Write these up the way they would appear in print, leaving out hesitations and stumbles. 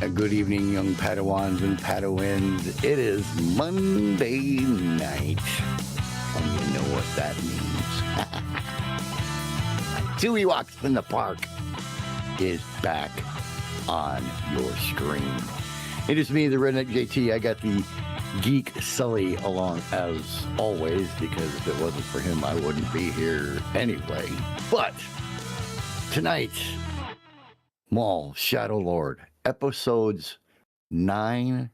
A good evening, young Padawans and Padawans. It is Monday night, and you know what that means. Two Ewoks in the Park is back on your screen. It is me, the Redneck JT. I got the Geek Sully along as always, because if it wasn't for him, I wouldn't be here anyway. But tonight, Maul, Shadow Lord, episodes 9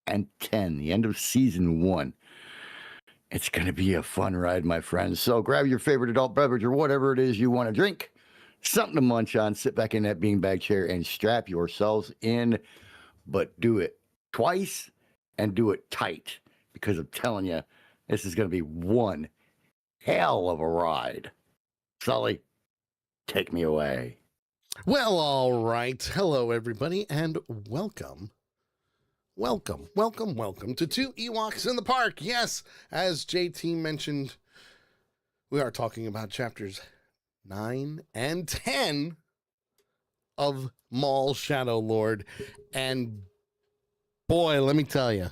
and 10, the end of season 1. It's going to be a fun ride, my friends. So grab your favorite adult beverage or whatever it is you want to drink, something to munch on, sit back in that beanbag chair and strap yourselves in, but do it twice and do it tight, because I'm telling you, this is going to be one hell of a ride. Sully, take me away. Well, all right. Hello, everybody, and welcome to Two Ewoks in the Park. Yes, as JT mentioned, we are talking about chapters 9 and 10 of Maul, Shadow Lord. And boy, let me tell you,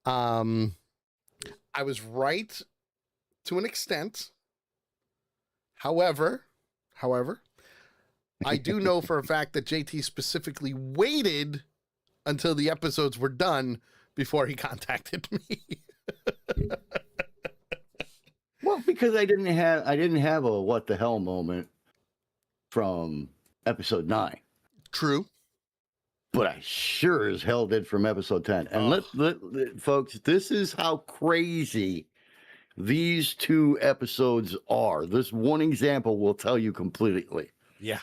I was right to an extent. However, I do know for a fact that JT specifically waited until the episodes were done before he contacted me. Well, because I didn't have a what the hell moment from episode 9. True. But I sure as hell did from episode 10. And let folks, this is how crazy these two episodes are. This one example will tell you completely. Yeah.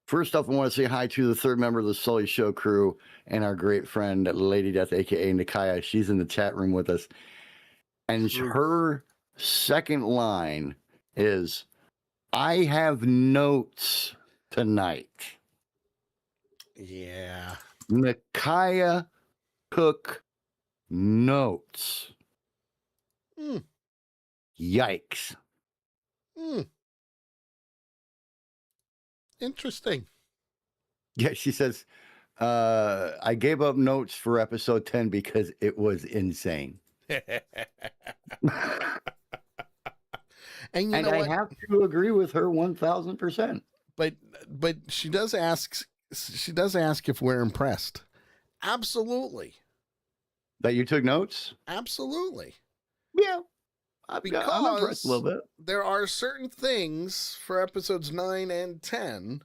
First off, I want to say hi to the third member of the Sully Show crew and our great friend, Lady Death, a.k.a. Nikaya. She's in the chat room with us. And her second line is, I have notes tonight. Yeah. Nikaya took notes. Yikes. Interesting. Yeah, she says, I gave up notes for episode 10 because it was insane. And you know I what? have to agree with her 1000%. But she does ask if we're impressed. Absolutely. That you took notes? Absolutely. Yeah. I'm impressed a little bit. There are certain things for episodes 9 and 10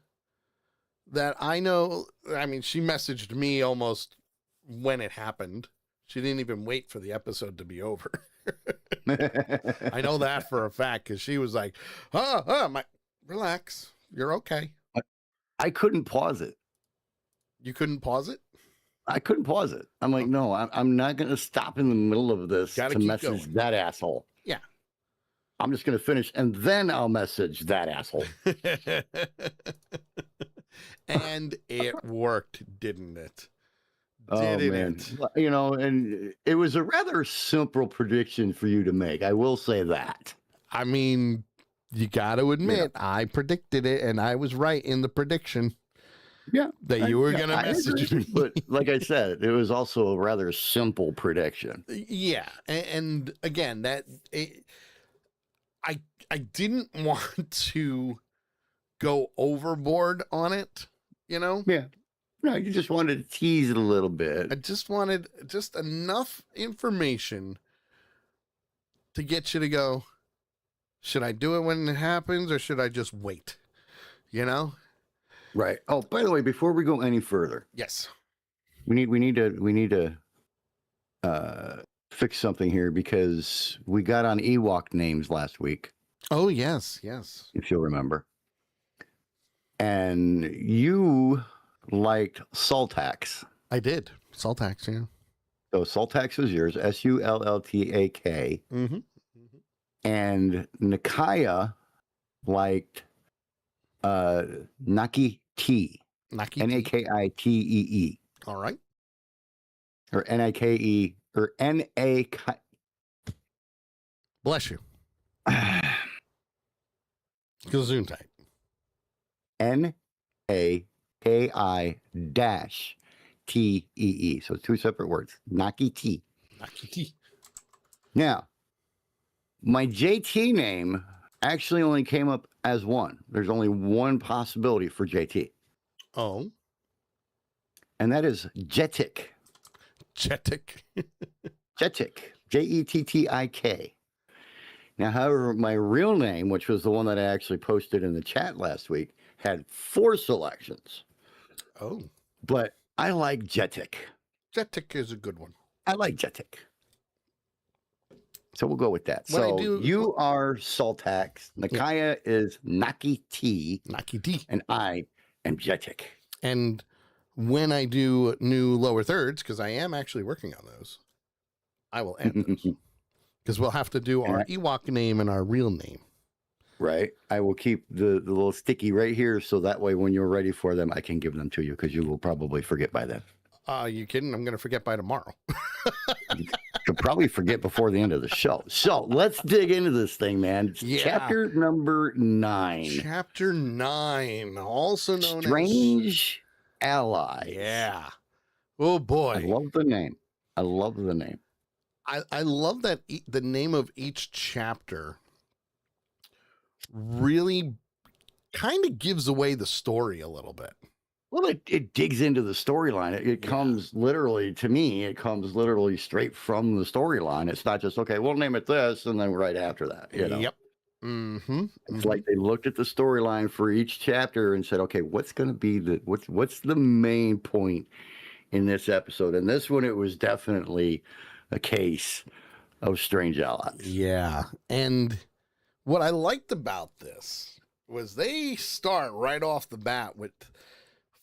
that I know. I mean, she messaged me almost when it happened. She didn't even wait for the episode to be over. I know that for a fact, because she was like, relax. You're okay. I couldn't pause it. You couldn't pause it? I couldn't pause it. I'm like, no, I'm not going to stop in the middle of this to message that asshole. Yeah. I'm just going to finish, and then I'll message that asshole. And it worked, didn't it? It? You know, and it was a rather simple prediction for you to make. I will say that. I mean, you got to admit, I predicted it, and I was right in the prediction. Yeah. That you were going to message me. But like I said, it was also a rather simple prediction. Yeah. And again, I didn't want to go overboard on it, you know? Yeah. No, you just wanted to tease it a little bit. I just wanted just enough information to get you to go, should I do it when it happens, or should I just wait? You know? Right. Oh, by the way, before we go any further, yes, we need to fix something here, because we got on Ewok names last week. Oh, yes. If you'll remember. And you liked Sultax. I did. Sultax, yeah. So Sultax was yours, Sulltak. Mm-hmm. And Nikaya liked Naki T. Nakitee. All right. Or Nike, or N-A... Bless you. Gesundheit. N-A-K-E. K-I-T-E-E. So 2 separate words. Naki T. Nakiti. Now, my JT name actually only came up as one. There's only one possibility for JT, Oh, and that is Jetik. Jetik. Jetik. Jettik. Now, however, my real name, which was the one that I actually posted in the chat last week, had 4 selections. Oh, But I like Jetik. Jetik is a good one. I like Jetik. So we'll go with that. When I So do- you are Saltax, Nakaya is Naki T, Nakiti. and I am Jetik. And when I do new lower thirds, because I am actually working on those, I will add those. Because we'll have to do our Ewok name and our real name. Right. I will keep the little sticky right here so that way when you're ready for them, I can give them to you because you will probably forget by then. You kidding? I'm going to forget by tomorrow. You'll probably forget before the end of the show. So let's dig into this thing, man. It's Yeah. Chapter number 9. Chapter 9, also known Strange Allies. as... Yeah. Oh, boy. I love the name. I love the name. I love that the name of each chapter really kind of gives away the story a little bit. Well, it digs into the storyline. It comes literally, to me, it comes literally straight from the storyline. It's not just, okay, we'll name it this, and then right after that, you know? Yep. Mm-hmm. It's like they looked at the storyline for each chapter and said, okay, what's going to be what's the main point in this episode? And this one, it was definitely a case of Strange Allies. Yeah. And what I liked about this was they start right off the bat with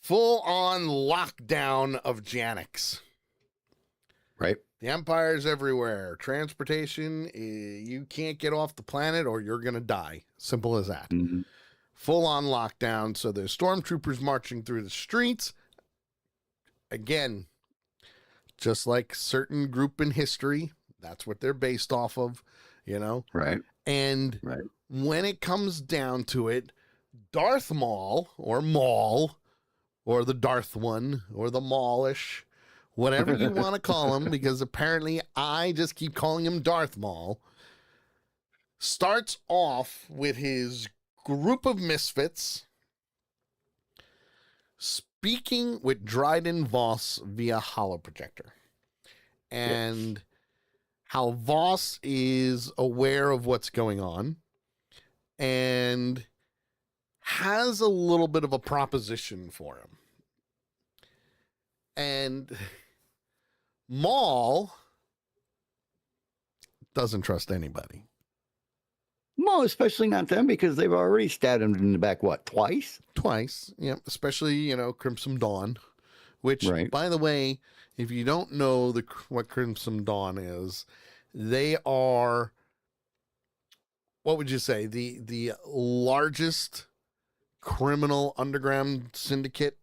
full-on lockdown of Janix. Right. The Empire's everywhere. Transportation, you can't get off the planet or you're going to die. Simple as that. Mm-hmm. Full-on lockdown. So there's stormtroopers marching through the streets. Again, just like certain group in history, that's what they're based off of, you know? Right. And Right. when it comes down to it, Darth Maul, or the Darth one, or the Maulish, whatever you want to call him, because apparently I just keep calling him Darth Maul, starts off with his group of misfits speaking with Dryden Voss via holoprojector. And how Voss is aware of what's going on and has a little bit of a proposition for him. And Maul doesn't trust anybody. Well, especially not them because they've already stabbed him in the back, what, twice? Twice, yeah. Especially, Crimson Dawn, which, Right. by the way, if you don't know what Crimson Dawn is, they are, what would you say, the largest criminal underground syndicate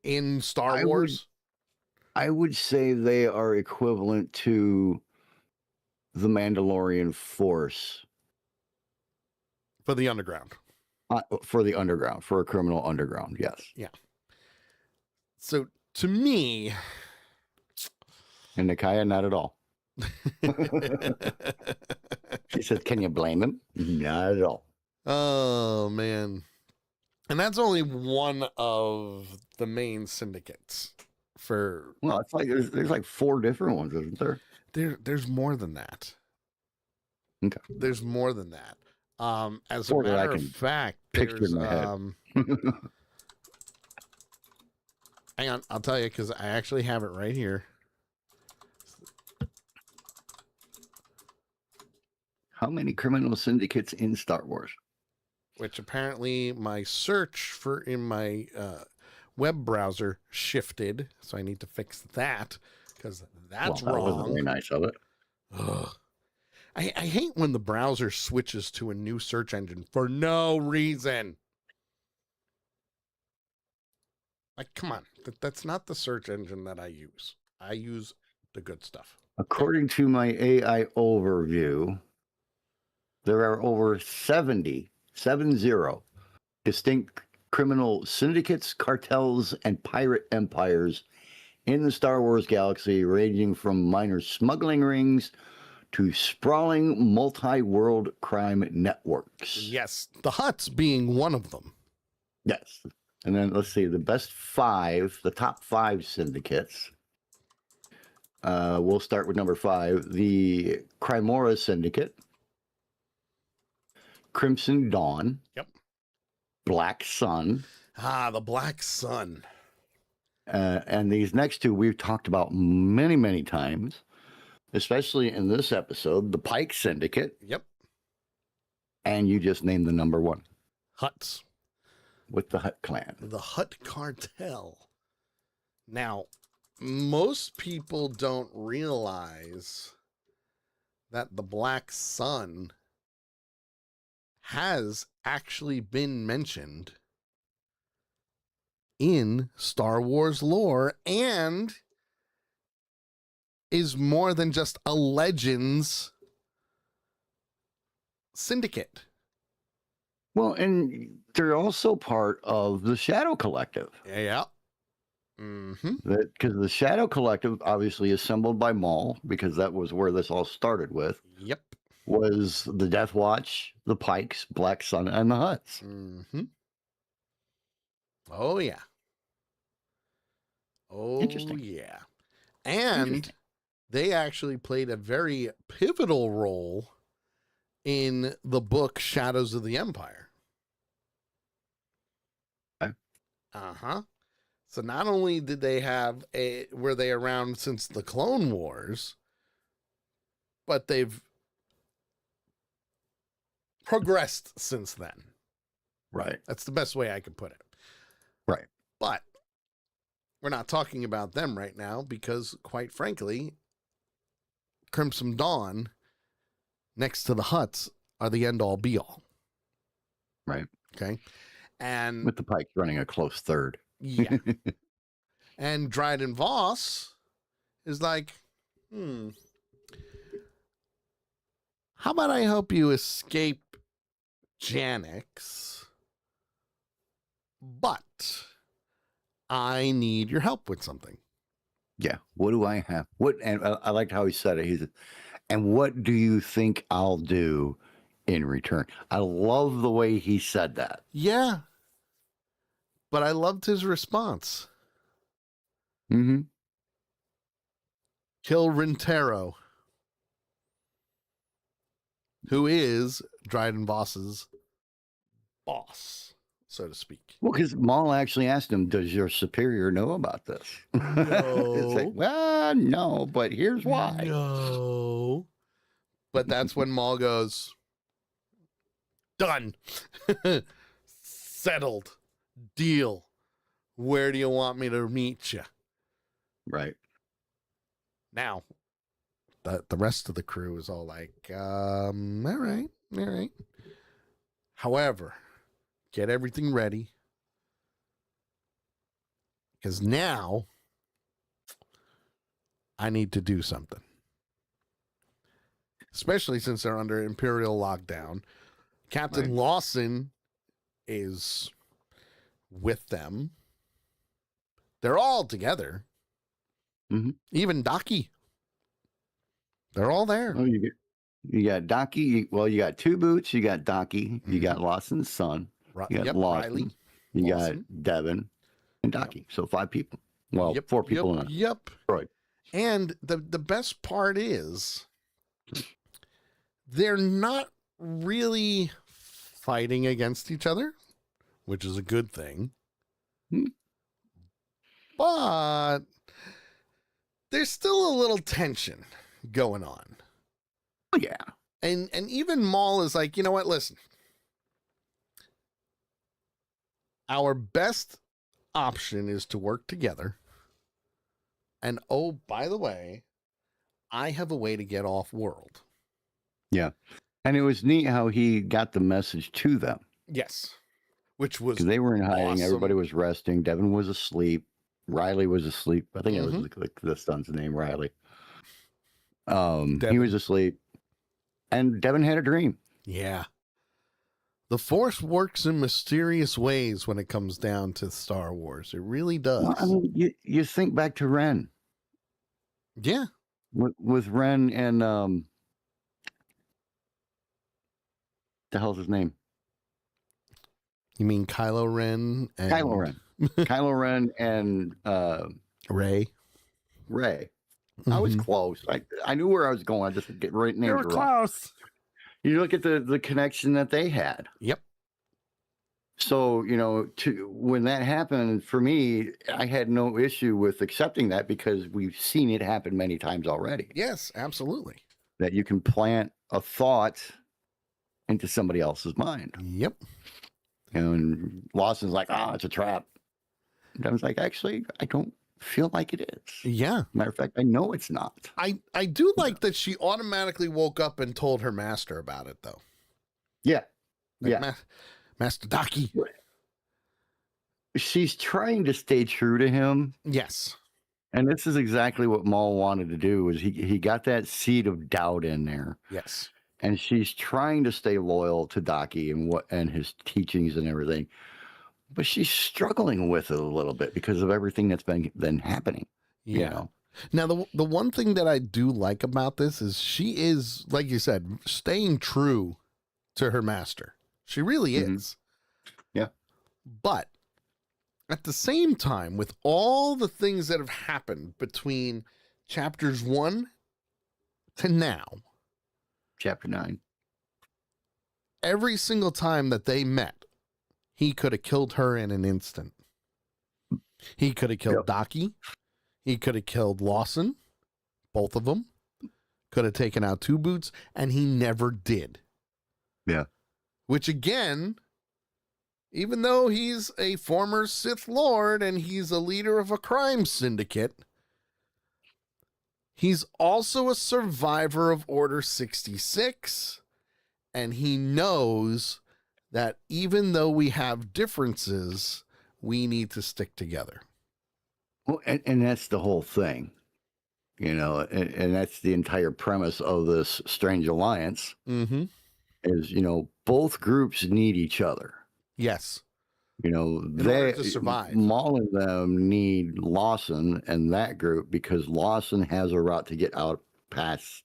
in Star Wars? I would say they are equivalent to the Mandalorian Force. For the underground. For the underground, for a criminal underground, yes. Yeah. So, to me... And Nakaya, not at all. She says, can you blame him? Not at all. Oh, man. And that's only one of the main syndicates for... Well, it's like there's like 4 different ones, isn't there? There's more than that. Okay. There's more than that. As a 4 that I matter of can fact, picture there's in my head. hang on, I'll tell you because I actually have it right here. How many criminal syndicates in Star Wars? Which apparently my search in my web browser shifted, so I need to fix that because that's That wrong. wasn't very nice of it. Ugh. I hate when the browser switches to a new search engine for no reason. Like, come on. That's not the search engine that I use. I use the good stuff. According to my AI overview, there are over 70 distinct criminal syndicates, cartels, and pirate empires in the Star Wars galaxy, ranging from minor smuggling rings to sprawling multi-world crime networks. Yes, the Hutts being one of them. Yes. And then let's see, the top five syndicates. We'll start with number 5, the Crimora Syndicate, Crimson Dawn. Yep. Black Sun. The Black Sun. And these next two we've talked about many, many times, especially in this episode, the Pike Syndicate. Yep. And you just named the number 1. Hutts. With the Hutt clan. The Hutt cartel. Now, most people don't realize that the Black Sun has actually been mentioned in Star Wars lore and is more than just a Legends syndicate. Well, and they're also part of the Shadow Collective. Yeah. Mm-hmm. Because the Shadow Collective, obviously assembled by Maul, because that was where this all started with. Yep. Was the Death Watch, the Pikes, Black Sun, and the Hutts. Mm-hmm. Oh, yeah. Oh, Interesting. yeah. And they actually played a very pivotal role in the book Shadows of the Empire. Okay. Uh-huh. So not only did they were they around since the Clone Wars, but they've progressed since then. Right. That's the best way I could put it. Right. But we're not talking about them right now because, quite frankly, Crimson Dawn, next to the Hutts, are the end-all, be-all. Right. Okay? And with the Pikes running a close third. Yeah. And Dryden Voss is like, how about I help you escape Janix, but I need your help with something. Yeah. What do I have? And I liked how he said it. He said, and what do you think I'll do in return? I love the way he said that. Yeah. But I loved his response. Mm-hmm. Kill Rintero, who is Dryden Voss's boss, so to speak. Well, because Maul actually asked him, does your superior know about this? No. It's like, well, no, but here's why. No. But that's when Maul goes, done. Settled. Deal. Where do you want me to meet you? Right. Now, the rest of the crew is all like, all right. However, get everything ready. Because now I need to do something. Especially since they're under Imperial lockdown. Captain Lawson is with them. They're all together. Mm-hmm. Even Docky. They're all there. Oh, you got Docky. Well, you got Two Boots. You got Docky. You got Lawson's son. You got Lawson. Riley. You Lawson. got Devin and Docky. So 5 people. Well, 4 people in it. Yep. Right. And the best part is they're not really fighting against each other, which is a good thing. But there's still a little tension going on. Oh, yeah. And even Maul is like, you know what? Listen. Our best option is to work together. And oh, by the way, I have a way to get off world. Yeah. And it was neat how he got the message to them. Yes. Which was because they were in hiding. awesome. Everybody was resting. Devin was asleep. Riley was asleep. I think it was like the son's name, Riley. He was asleep. And Devin had a dream. Yeah. The Force works in mysterious ways when it comes down to Star Wars. It really does. Well, I mean, you think back to Ren. Yeah. With Ren and the hell's his name? You mean Kylo Ren and Kylo Ren. Kylo Ren and Rey. Rey. I was close. I knew where I was going. I just get right names wrong. Close. You look at the connection that they had. Yep. So, when that happened, for me, I had no issue with accepting that because we've seen it happen many times already. Yes, absolutely. That you can plant a thought into somebody else's mind. Yep. And Lawson's like, it's a trap. And I was like, actually, I don't feel like it is. Yeah. Matter of fact, I know it's not. I do like that she automatically woke up and told her master about it, though. Yeah. Like, Master Daki. She's trying to stay true to him. Yes. And this is exactly what Maul wanted to do, is he got that seed of doubt in there. Yes. And she's trying to stay loyal to Daki and his teachings and everything. But she's struggling with it a little bit because of everything that's been happening. Yeah. Now, the one thing that I do like about this is she is, like you said, staying true to her master. She really is. Yeah. But at the same time, with all the things that have happened between chapters 1 to now, Chapter 9. Every single time that they met, he could have killed her in an instant. He could have killed Daki. He could have killed Lawson. Both of them. Could have taken out Two Boots, and he never did. Yeah. Which again, even though he's a former Sith Lord and he's a leader of a crime syndicate, he's also a survivor of Order 66, and he knows that even though we have differences, we need to stick together. Well, and that's the whole thing, and that's the entire premise of this strange alliance. Mm-hmm. Is, both groups need each other. Yes. In order to survive. Maul and them need Lawson and that group because Lawson has a route to get out past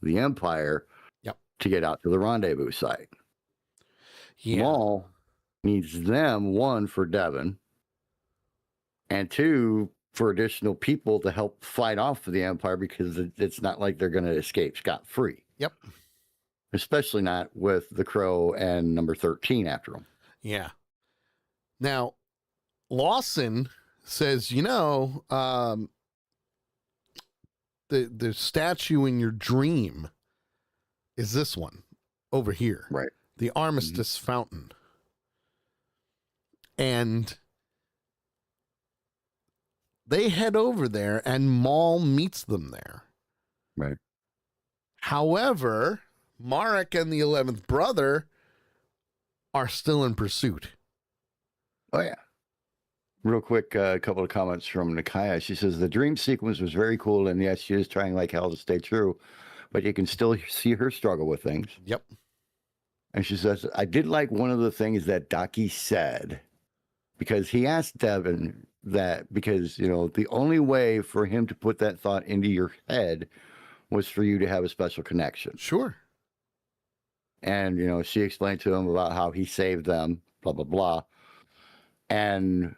the Empire. Yep. To get out to the rendezvous site. Yeah. Maul needs them, one, for Devon, and two, for additional people to help fight off the Empire because it's not like they're going to escape scot-free. Yep. Especially not with the Crow and number 13 after them. Yeah. Now, Lawson says, the statue in your dream is this one over here. Right. The Armistice Fountain. And they head over there and Maul meets them there. Right. However, Marek and the 11th brother are still in pursuit. Oh, yeah. Real quick, a couple of comments from Nakaya. She says, the dream sequence was very cool, and yes, she is trying like hell to stay true, but you can still see her struggle with things. Yep. And she says, I did like one of the things that Daki said, because he asked Devon that, because, the only way for him to put that thought into your head was for you to have a special connection. Sure. And, she explained to him about how he saved them, blah, blah, blah. And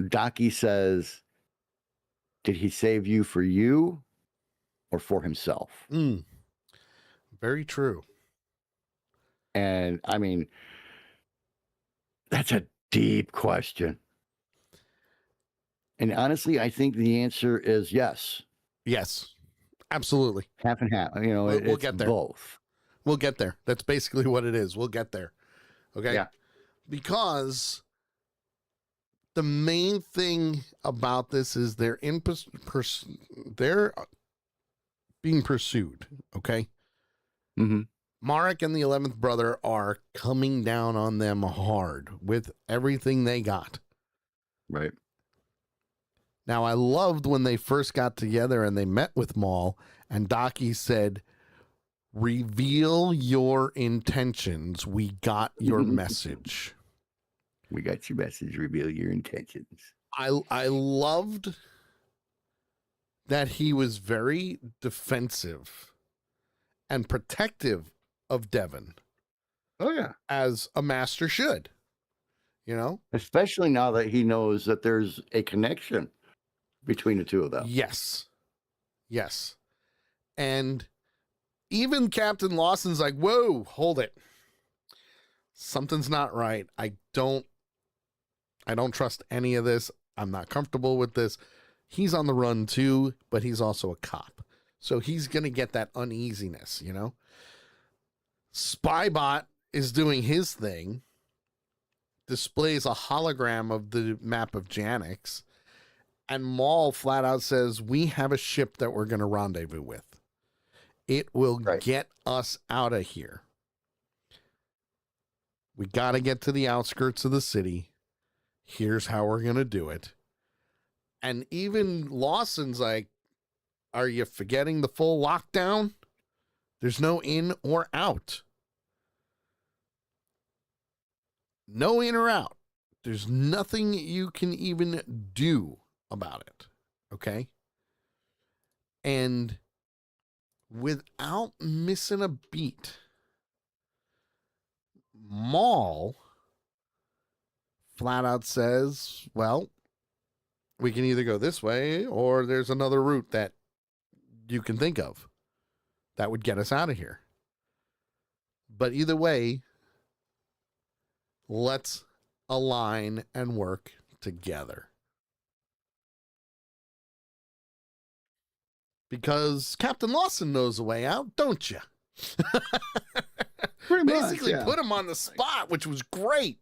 Daki says, did he save you for you or for himself? Very true. And I mean, that's a deep question. And honestly, I think the answer is yes. Yes, absolutely. Half and half. We'll get there. Both. We'll get there. That's basically what it is. We'll get there. Okay? Yeah. Because the main thing about this is they're they're being pursued. Okay? Mm-hmm. Marek and the 11th brother are coming down on them hard with everything they got. Right. Now, I loved when they first got together and they met with Maul, and Daki said, Reveal your intentions. We got your message. We got your message. Reveal your intentions. I loved that he was very defensive and protective of Devon. Oh, yeah. As a master should, you know? Especially now that he knows that there's a connection between the two of them. Yes. Yes. And even Captain Lawson's like, whoa, hold it. Something's not right. I don't trust any of this. I'm not comfortable with this. He's on the run too, but he's also a cop. So he's going to get that uneasiness, you know? Spybot is doing his thing, displays a hologram of the map of Janix, and Maul flat out says, we have a ship that we're going to rendezvous with. It will get us out of here. We got to get to the outskirts of the city. Here's how we're going to do it. And even Lawson's like, are you forgetting the full lockdown? There's no in or out. No in or out. There's nothing you can even do about it. Okay? And without missing a beat, Maul flat out says, well, we can either go this way or there's another route that you can think of that would get us out of here. But either way, let's align and work together. Because Captain Lawson knows the way out, don't you? Pretty much, Basically yeah. put him on the spot, which was great.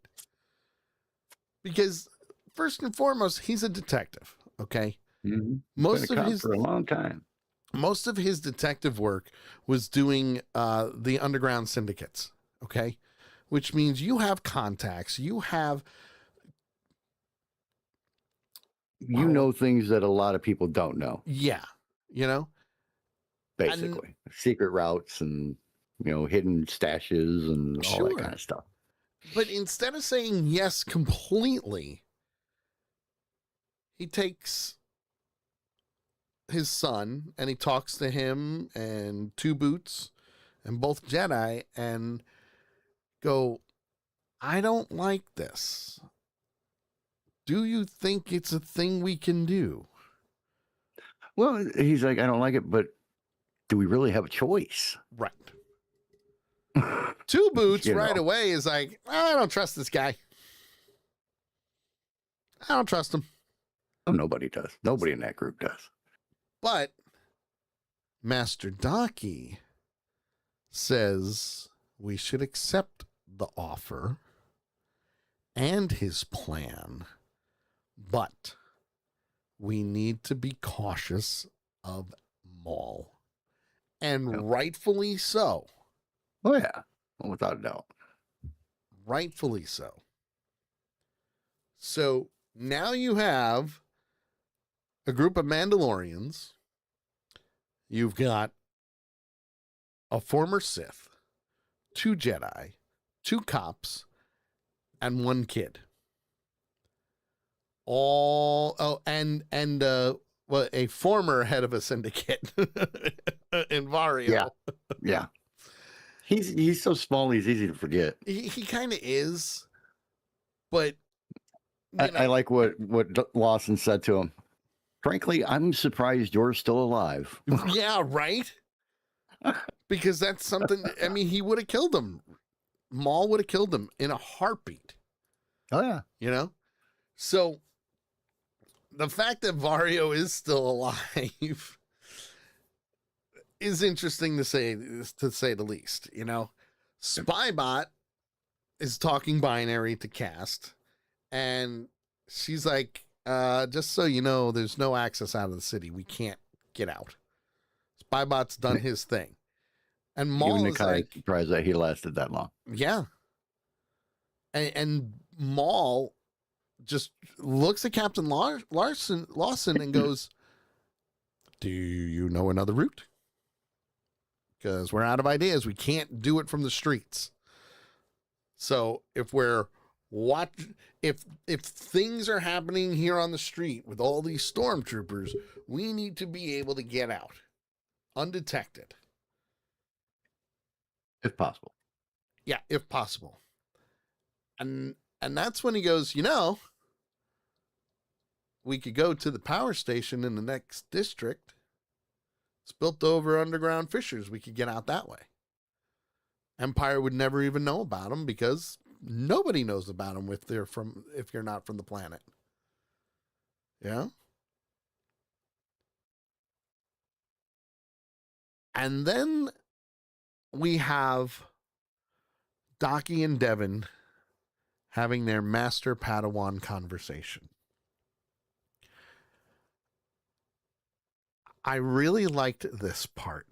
Because first and foremost, he's a detective, okay? Mm-hmm. Most of his for a long time. Most of his detective work was doing the underground syndicates, okay? Which means you have contacts, you know things that a lot of people don't know. Yeah, you know? Basically. Secret routes and, hidden stashes and all that kind of stuff. But instead of saying yes completely, he takes his son and he talks to him and Two Boots and both Jedi and go, I don't like this. Do you think it's a thing we can do? Well, he's like, I don't like it, but do we really have a choice? Right. Two Boots right away is like, I don't trust this guy. I don't trust him. Oh, nobody does. Nobody in that group does. But Master Daki says we should accept the offer and his plan, but we need to be cautious of Maul. And rightfully so. Oh, yeah. Well, without a doubt. Rightfully so. So now you have a group of Mandalorians. You've got a former Sith, 2 Jedi, 2 cops, and 1 kid. A former head of a syndicate in Vario. Yeah. He's so small, he's easy to forget. He kind of is, but I like what Lawson said to him. Frankly, I'm surprised you're still alive. Yeah, right? Because that's something, I mean, he would have killed him. Maul would have killed him in a heartbeat. Oh, yeah. You know? So, the fact that Vario is still alive is interesting to say the least, you know? Spybot is talking binary to Cast, and she's like, just so you know, there's no access out of the city. We can't get out. Spybot's done his thing. And Maul is like, surprised that he lasted that long. Yeah. And Maul just looks at Captain Lawson and goes, do you know another route? because we're out of ideas. We can't do it from the streets. So if if things are happening here on the street with all these stormtroopers, we need to be able to get out undetected. If possible. Yeah, if possible. And that's when he goes, we could go to the power station in the next district. It's built over underground fissures. We could get out that way. Empire would never even know about them because nobody knows about them if you're not from the planet. Yeah. And then we have Docky and Devin having their Master Padawan conversation. I really liked this part.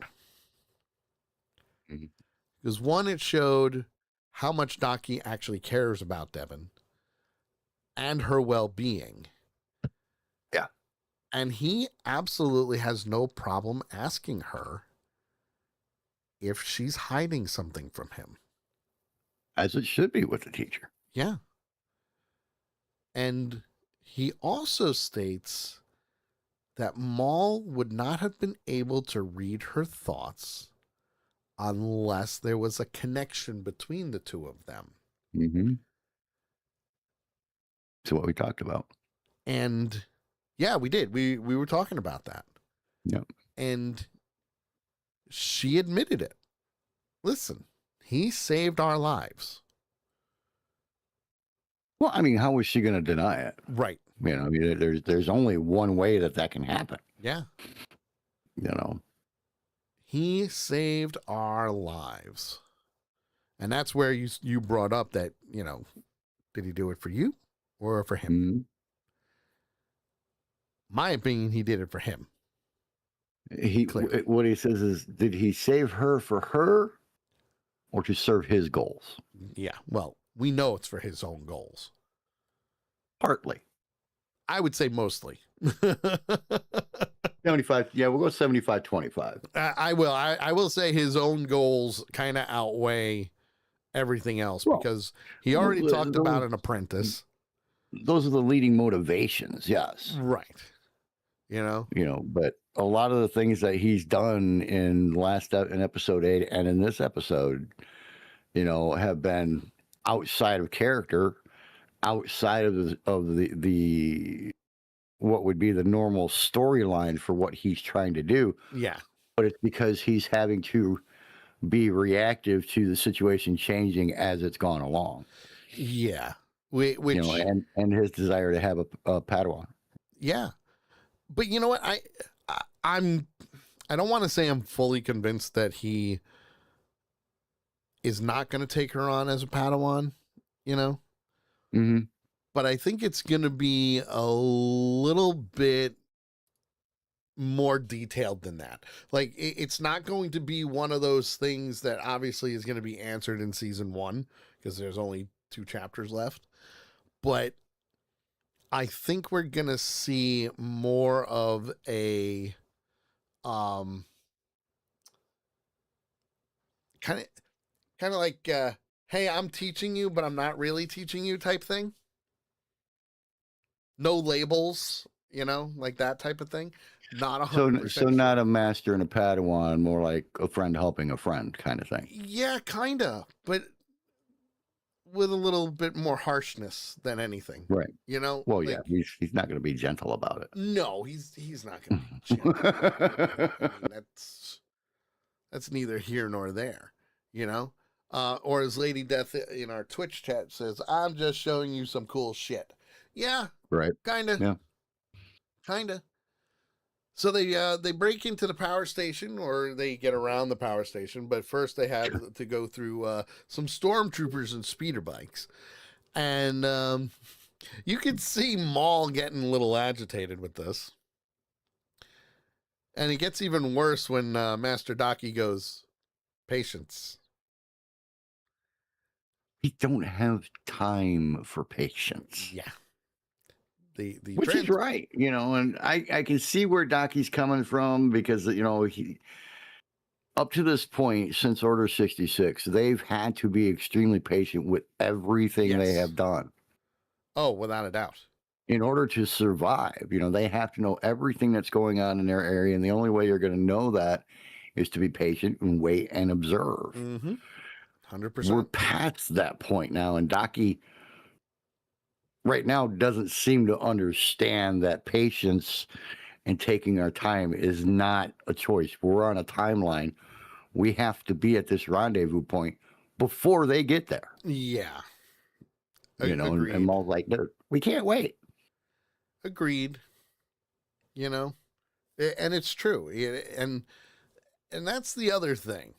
Because one, it showed how much Docky actually cares about Devin and her well-being. Yeah. And he absolutely has no problem asking her if she's hiding something from him. As it should be with the teacher. Yeah. And he also states that Maul would not have been able to read her thoughts unless there was a connection between the two of them. Mm-hmm. So what we talked about. And yeah, we did. We were talking about that. Yep. And she admitted it. Listen, he saved our lives. Well, I mean, how was she going to deny it? Right. There's only one way that can happen. Yeah. He saved our lives. And that's where you brought up that, did he do it for you or for him? Mm-hmm. My opinion, he did it for him. What he says is, did he save her for her or to serve his goals? Yeah. Well, we know it's for his own goals. Partly. I would say mostly. 75. Yeah, we'll go 75-25. I will. I will say his own goals kind of outweigh everything else because he already talked about an apprentice. Those are the leading motivations. Yes. Right. But a lot of the things that he's done in episode 8 and in this episode, have been outside of character, outside of the what would be the normal storyline for what he's trying to do. Yeah. But it's because he's having to be reactive to the situation changing as it's gone along. Yeah. And his desire to have a Padawan. Yeah. But you know what? I don't want to say I'm fully convinced that he is not going to take her on as a Padawan, Mm-hmm. But I think it's going to be a little bit more detailed than that. Like, it's not going to be one of those things that obviously is going to be answered in season 1 because there's only 2 chapters left. But I think we're going to see more of a kind of like hey, I'm teaching you, but I'm not really teaching you type thing. No labels, like that type of thing. Not 100%. So not a master and a Padawan, more like a friend helping a friend kind of thing. Yeah, kind of, but with a little bit more harshness than anything. Right. Well, yeah, he's not going to be gentle about it. No, he's not going to be gentle. I mean, that's neither here nor there, or as Lady Death in our Twitch chat says, I'm just showing you some cool shit. Yeah. Right. Kind of. Yeah. Kind of. So they break into the power station, or they get around the power station, but first they have to go through some stormtroopers and speeder bikes. And you can see Maul getting a little agitated with this. And it gets even worse when Master Docky goes, patience. We don't have time for patience. Yeah. Which is right, and I can see where Docky's coming from because, up to this point, since Order 66, they've had to be extremely patient with everything they Yes. have done Oh, without a doubt. in order to survive. They have to know everything that's going on in their area, and the only way you're going to know that is to be patient and wait and observe. Mm-hmm. 100%. We're past that point now, and Daki right now doesn't seem to understand that patience and taking our time is not a choice. We're on a timeline. We have to be at this rendezvous point before they get there. Yeah. And Agreed. Maul's like, "Dude, we can't wait." Agreed. And it's true. And that's the other thing.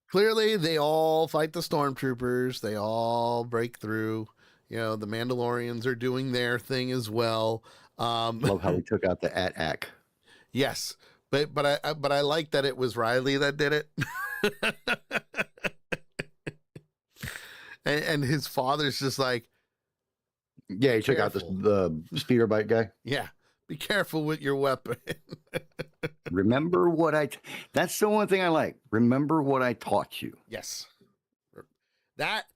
Clearly they all fight the stormtroopers. They all break through. The Mandalorians are doing their thing as well. Love how we took out the AT-AC. Yes, but I like that it was Riley that did it. and his father's just like, Yeah, he took out the speeder bike guy. yeah, be careful with your weapon. Remember what that's the one thing I like. Remember what I taught you. Yes.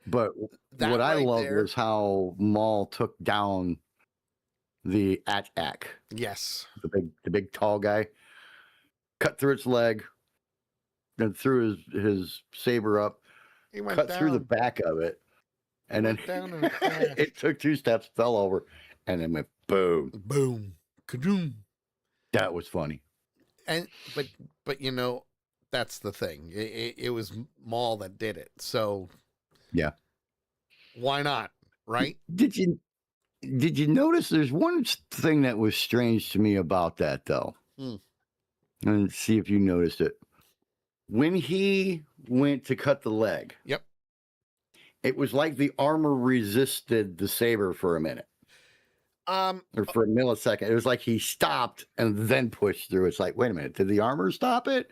But what I loved was how Maul took down the AT-AC. Yes. The big tall guy. Cut through its leg, then threw his saber up, cut through the back of it, and then it took 2 steps, fell over, and then went boom. Boom. Kadoom. That was funny. And but that's the thing. It was Maul that did it. So yeah, why not? Right? Did you notice there's one thing that was strange to me about that though? And see if you noticed it. When he went to cut the leg, yep, it was like the armor resisted the saber for a minute. Or for a millisecond. It was like he stopped and then pushed through. It's like, wait a minute, did the armor stop it?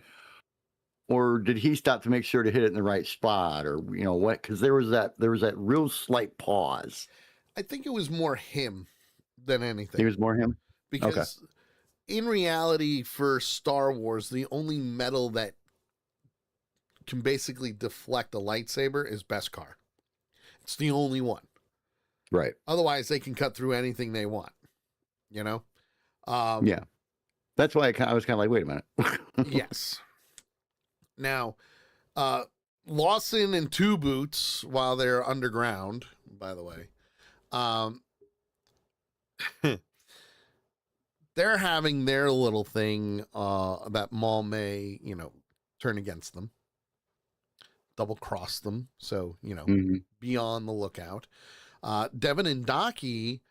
Or did he stop to make sure to hit it in the right spot? Or what? Because there was that real slight pause. I think it was more him than anything. It was more him? Because in reality, for Star Wars, the only metal that can basically deflect a lightsaber is Beskar. It's the only one. Right. Otherwise, they can cut through anything they want. Yeah. That's why I was kind of like, wait a minute. Yes. Now, Lawson and Two Boots, while they're underground, by the way, they're having their little thing that Maul may, turn against them, double cross them. So, be on the lookout. Devin and Daki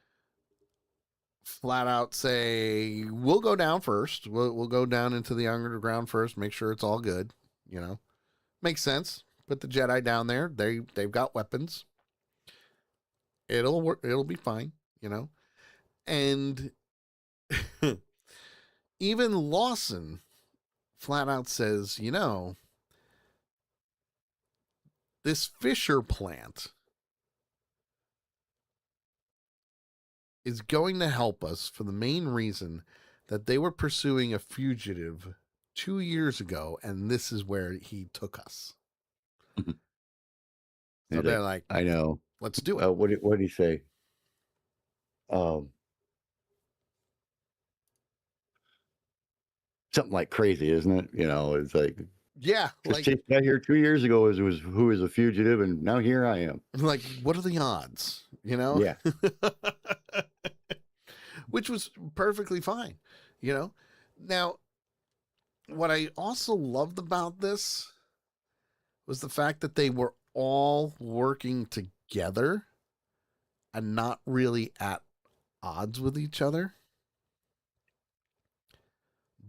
flat out say, we'll go down first. We'll go down into the underground first, make sure it's all good. Makes sense. Put the Jedi down there. They've got weapons. It'll work. It'll be fine, And even Lawson flat out says, this Fisher plant is going to help us for the main reason that they were pursuing a fugitive 2 years ago, and this is where he took us. So they're like, I know. Let's do it. What did he say? Something like crazy, isn't it? It's like, yeah, like Chase got here 2 years ago was who was a fugitive, and now here I am. Like, what are the odds? Yeah. Which was perfectly fine, Now, what I also loved about this was the fact that they were all working together and not really at odds with each other.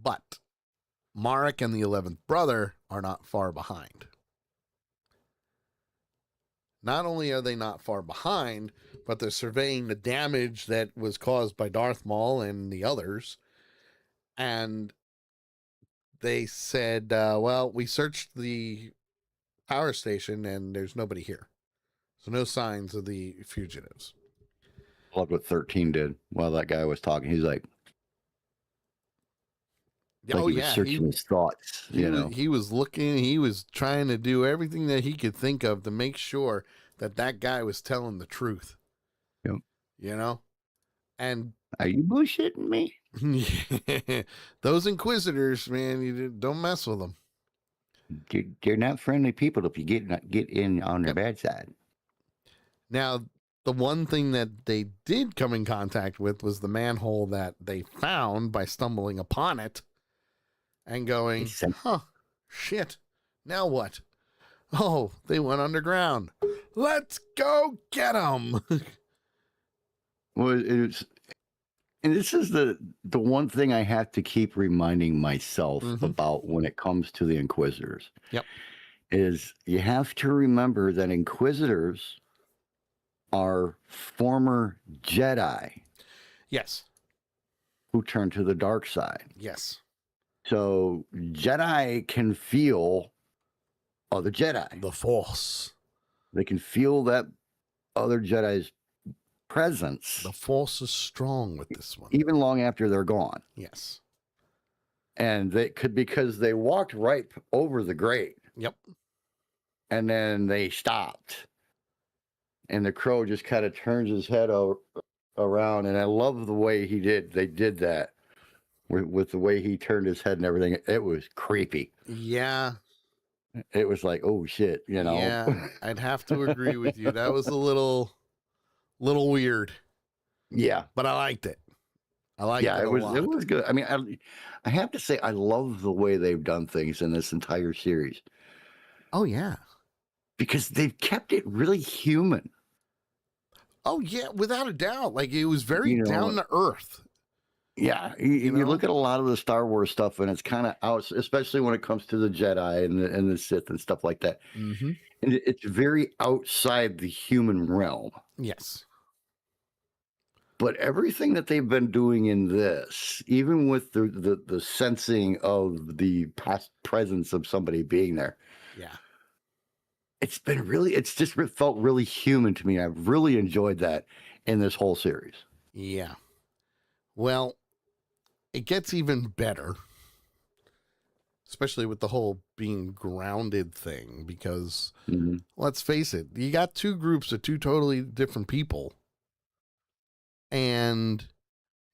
But Marek and the 11th brother are not far behind. Not only are they not far behind, but they're surveying the damage that was caused by Darth Maul and the others. And they said, well, we searched the power station and there's nobody here. So no signs of the fugitives. I loved what 13 did while that guy was talking. He's like, Like Oh he was yeah, searching his thoughts, he was looking. He was trying to do everything that he could think of to make sure that that guy was telling the truth. Yep. You know, and Are you bullshitting me? those inquisitors, man, don't mess with them. They're not friendly people if you get in on their bad side. Now, the one thing that they did come in contact with was the manhole that they found by stumbling upon it and going, huh, shit, now what? Oh, they went underground. Let's go get them. Well, and this is the one thing I have to keep reminding myself about when it comes to the Inquisitors. Yep. Is you have to remember that Inquisitors are former Jedi. Yes. Who turned to the dark side. Yes. So Jedi can feel other Jedi. The Force. They can feel that other Jedi's presence. The Force is strong with this one. Even long after they're gone. Yes. And they could, because they walked right over the grate. Yep. And then they stopped. And the crow just kind of turns his head around. And I love the way they did that with the way he turned his head and everything. It was creepy. Yeah. It was like, oh shit, Yeah, I'd have to agree with you. That was a little weird. Yeah. But I liked it. I liked it a lot. It was good. I mean, I have to say, I love the way they've done things in this entire series. Oh, yeah. Because they've kept it really human. Oh, yeah, without a doubt. Like, it was very down to earth. Yeah. You look at a lot of the Star Wars stuff, and it's kind of out, especially when it comes to the Jedi and the Sith and stuff like that. Mm-hmm. And it's very outside the human realm. Yes. But everything that they've been doing in this, even with the sensing of the past presence of somebody being there. Yeah. It's just felt really human to me. I've really enjoyed that in this whole series. Yeah. Well, it gets even better, especially with the whole being grounded thing, because let's face it, you got two groups of two totally different people, and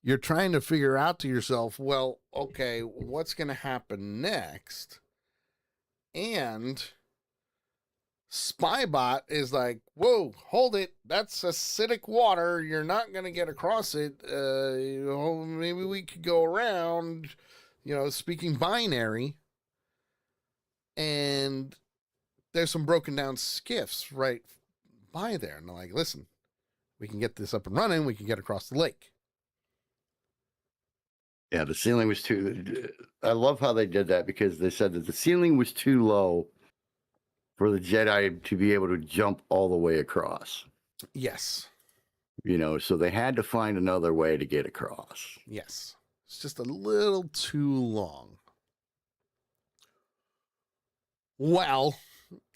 you're trying to figure out to yourself, well, okay, what's going to happen next? And Spybot is like, whoa, hold it. That's acidic water. You're not going to get across it. Maybe we could go around, speaking binary. And there's some broken down skiffs right by there. And they're like, listen, we can get this up and running. We can get across the lake. Yeah, the ceiling was I love how they did that, because they said that the ceiling was too low for the Jedi to be able to jump all the way across. Yes. So they had to find another way to get across. Yes. It's just a little too long. Well,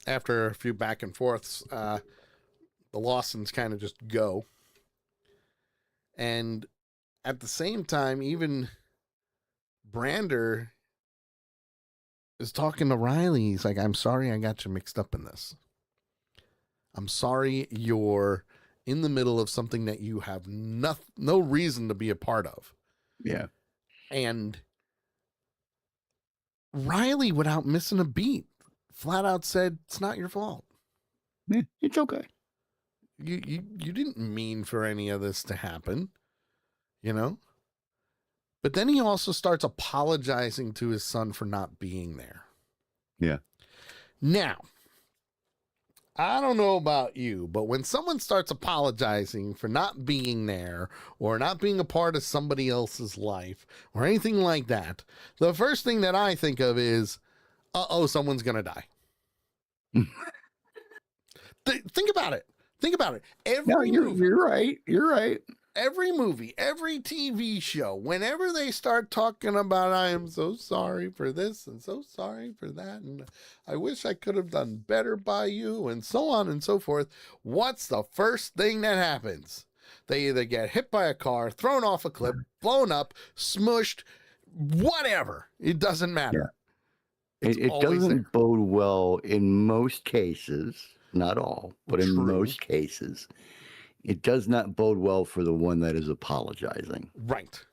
after a few back and forths, the Lawsons kind of just go. And at the same time, even Brander is talking to Riley. He's like, I'm sorry I got you mixed up in this. I'm sorry you're in the middle of something that you have no reason to be a part of. Yeah. And Riley, without missing a beat, flat out said, it's not your fault. Yeah, it's okay. You didn't mean for any of this to happen, But then he also starts apologizing to his son for not being there. Yeah. Now, I don't know about you, but when someone starts apologizing for not being there or not being a part of somebody else's life or anything like that, the first thing that I think of is, someone's going to die. Think about it. You're right. You're right. Every movie, every TV show, whenever they start talking about, I am so sorry for this and so sorry for that, and I wish I could have done better by you, and so on and so forth, what's the first thing that happens? They either get hit by a car, thrown off a cliff, blown up, smushed, whatever. It doesn't matter. It's It always there. doesn't bode well in most cases, not all, but in True. most cases. It does not bode well for the one that is apologizing. Right.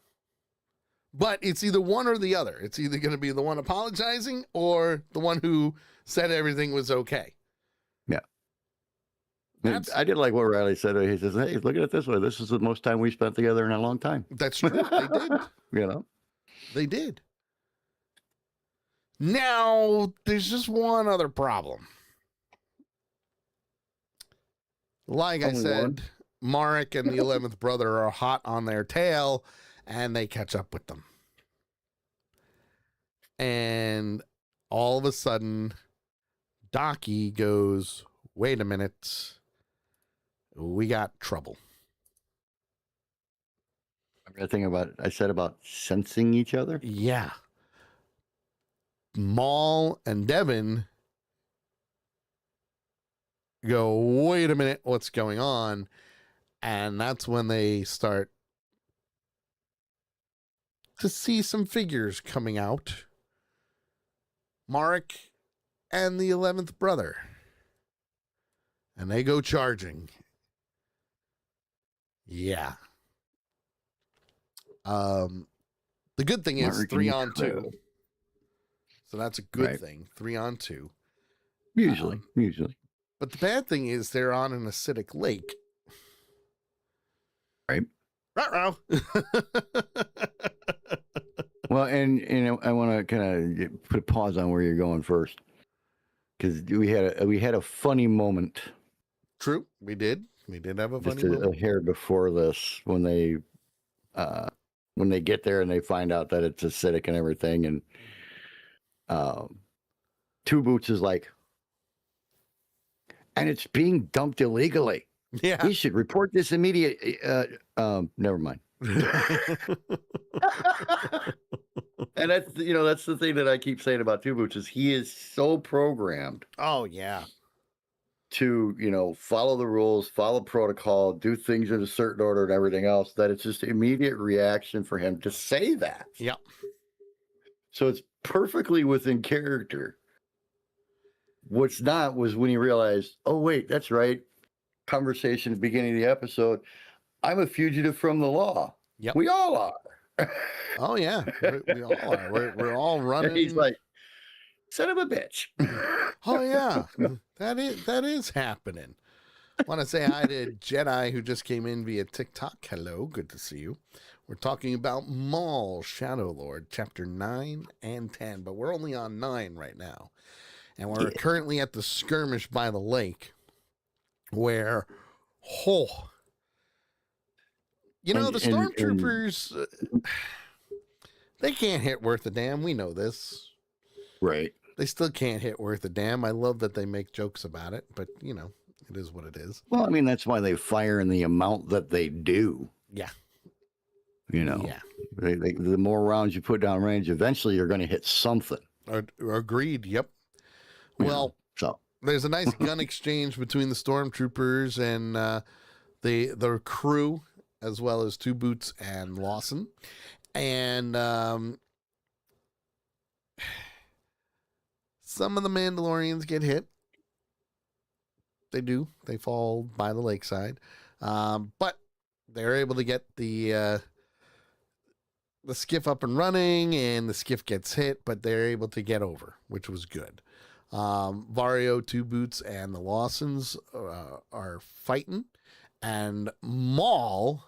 But it's either one or the other. It's either going to be the one apologizing or the one who said everything was okay. Yeah. That's, I did like what Riley said. He says, hey, look at it this way. This is the most time we spent together in a long time. that's true. They did. You know? They did. Now, there's just one other problem. Like I said, Marek and the 11th brother are hot on their tail, and they catch up with them. And all of a sudden, Docky goes, wait a minute, we got trouble. Remember that thing I said about sensing each other? Yeah. Maul and Devin go, wait a minute, what's going on? And that's when they start to see some figures coming out. Marek and the 11th brother. And they go charging. Yeah. The good thing is Marek 3 and on 2. Crow. So that's a good Right. thing. 3 on 2. Usually. But the bad thing is they're on an acidic lake. Right. Ruh-roh. Well, and I want to kind of put a pause on where you're going first, because we had a funny moment. True, we did. We did have a funny Just a moment. hair before this when they get there and they find out that it's acidic and everything, and Two Boots is like, and it's being dumped illegally. Yeah. We should report this immediately. Never mind. And that's the thing that I keep saying about Two Boots is he is so programmed Oh, yeah. to follow the rules, follow protocol, do things in a certain order and everything else, that it's just immediate reaction for him to say that. Yep. So it's perfectly within character. What's not was when he realized, oh wait, that's right. Conversation at the beginning of the episode. I'm a fugitive from the law. Yep. We all are. Oh, yeah. We all are. We're all running. And he's like, son of a bitch. Oh, yeah. That is happening. Want to say hi to Jedi who just came in via TikTok. Hello, good to see you. We're talking about Maul, Shadow Lord, chapter 9 and 10, but we're only on 9 right now. And we're currently at the skirmish by the lake where, the stormtroopers, they can't hit worth a damn. We know this. Right. They still can't hit worth a damn. I love that they make jokes about it, but, it is what it is. Well, I mean, that's why they fire in the amount that they do. Yeah. Yeah. The more rounds you put down range, eventually you're going to hit something. Agreed. Yep. Well, so there's a nice gun exchange between the stormtroopers and the crew, as well as Two Boots and Lawson. And some of the Mandalorians get hit. They do. They fall by the lakeside. But they're able to get the skiff up and running, and the skiff gets hit, but they're able to get over, which was good. Vario, Two Boots, and the Lawsons are fighting, and Maul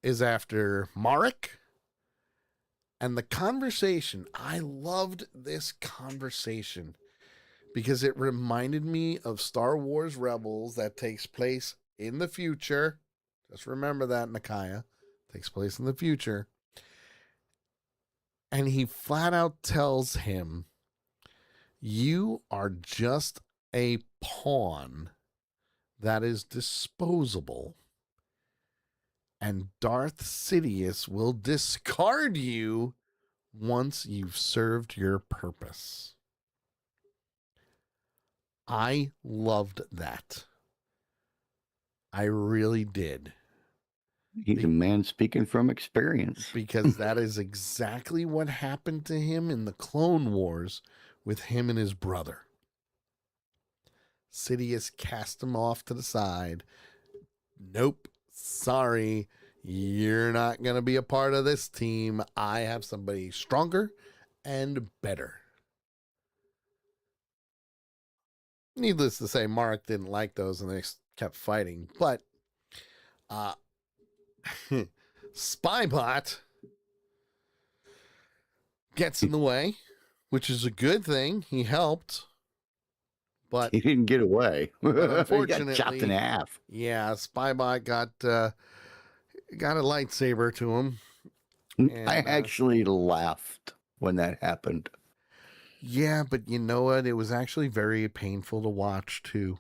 is after Marek. And the conversation, I loved this conversation because it reminded me of Star Wars Rebels that takes place in the future. Just remember that, Nakaya. Takes place in the future. And he flat out tells him, you are just a pawn that is disposable. And Darth Sidious will discard you once you've served your purpose. I loved that. I really did. He's a man speaking from experience. Because that is exactly what happened to him in the Clone Wars with him and his brother. Sidious cast him off to the side. Nope, sorry, you're not going to be a part of this team. I have somebody stronger and better. Needless to say, Mark didn't like those and they kept fighting. But Spybot gets in the way, which is a good thing. He helped. But he didn't get away. Unfortunately, he got chopped in half. Yeah, Spybot got a lightsaber to him. And, I actually laughed when that happened. Yeah, but you know what? It was actually very painful to watch too.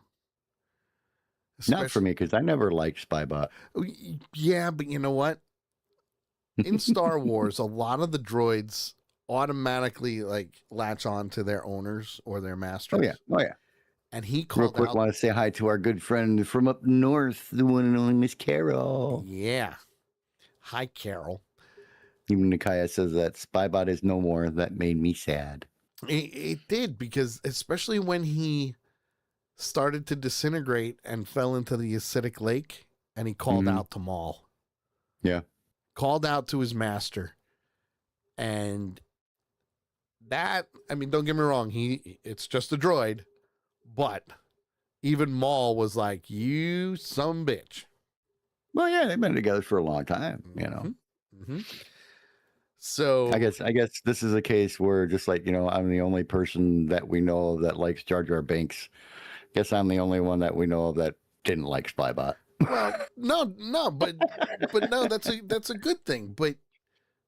Not for me, because I never liked Spybot. Yeah, but you know what? In Star Wars, a lot of the droids automatically latch on to their owners or their masters. Oh yeah. And he called Real quick, want to say hi to our good friend from up north, the one and only Miss Carol. Yeah. Hi, Carol. Even Nikaya says that Spybot is no more. That made me sad. It did, because especially when he started to disintegrate and fell into the acidic lake and he called out to Maul. Yeah. Called out to his master. And that, I mean, don't get me wrong, it's just a droid. But even Maul was like, you some bitch. Well, yeah, they've been together for a long time, you know. Mm-hmm. So I guess this is a case where, just like, you know, I'm the only person that we know of that likes Jar Jar Binks. Guess I'm the only one that we know of that didn't like Spybot. Well, no, but no, that's a good thing. But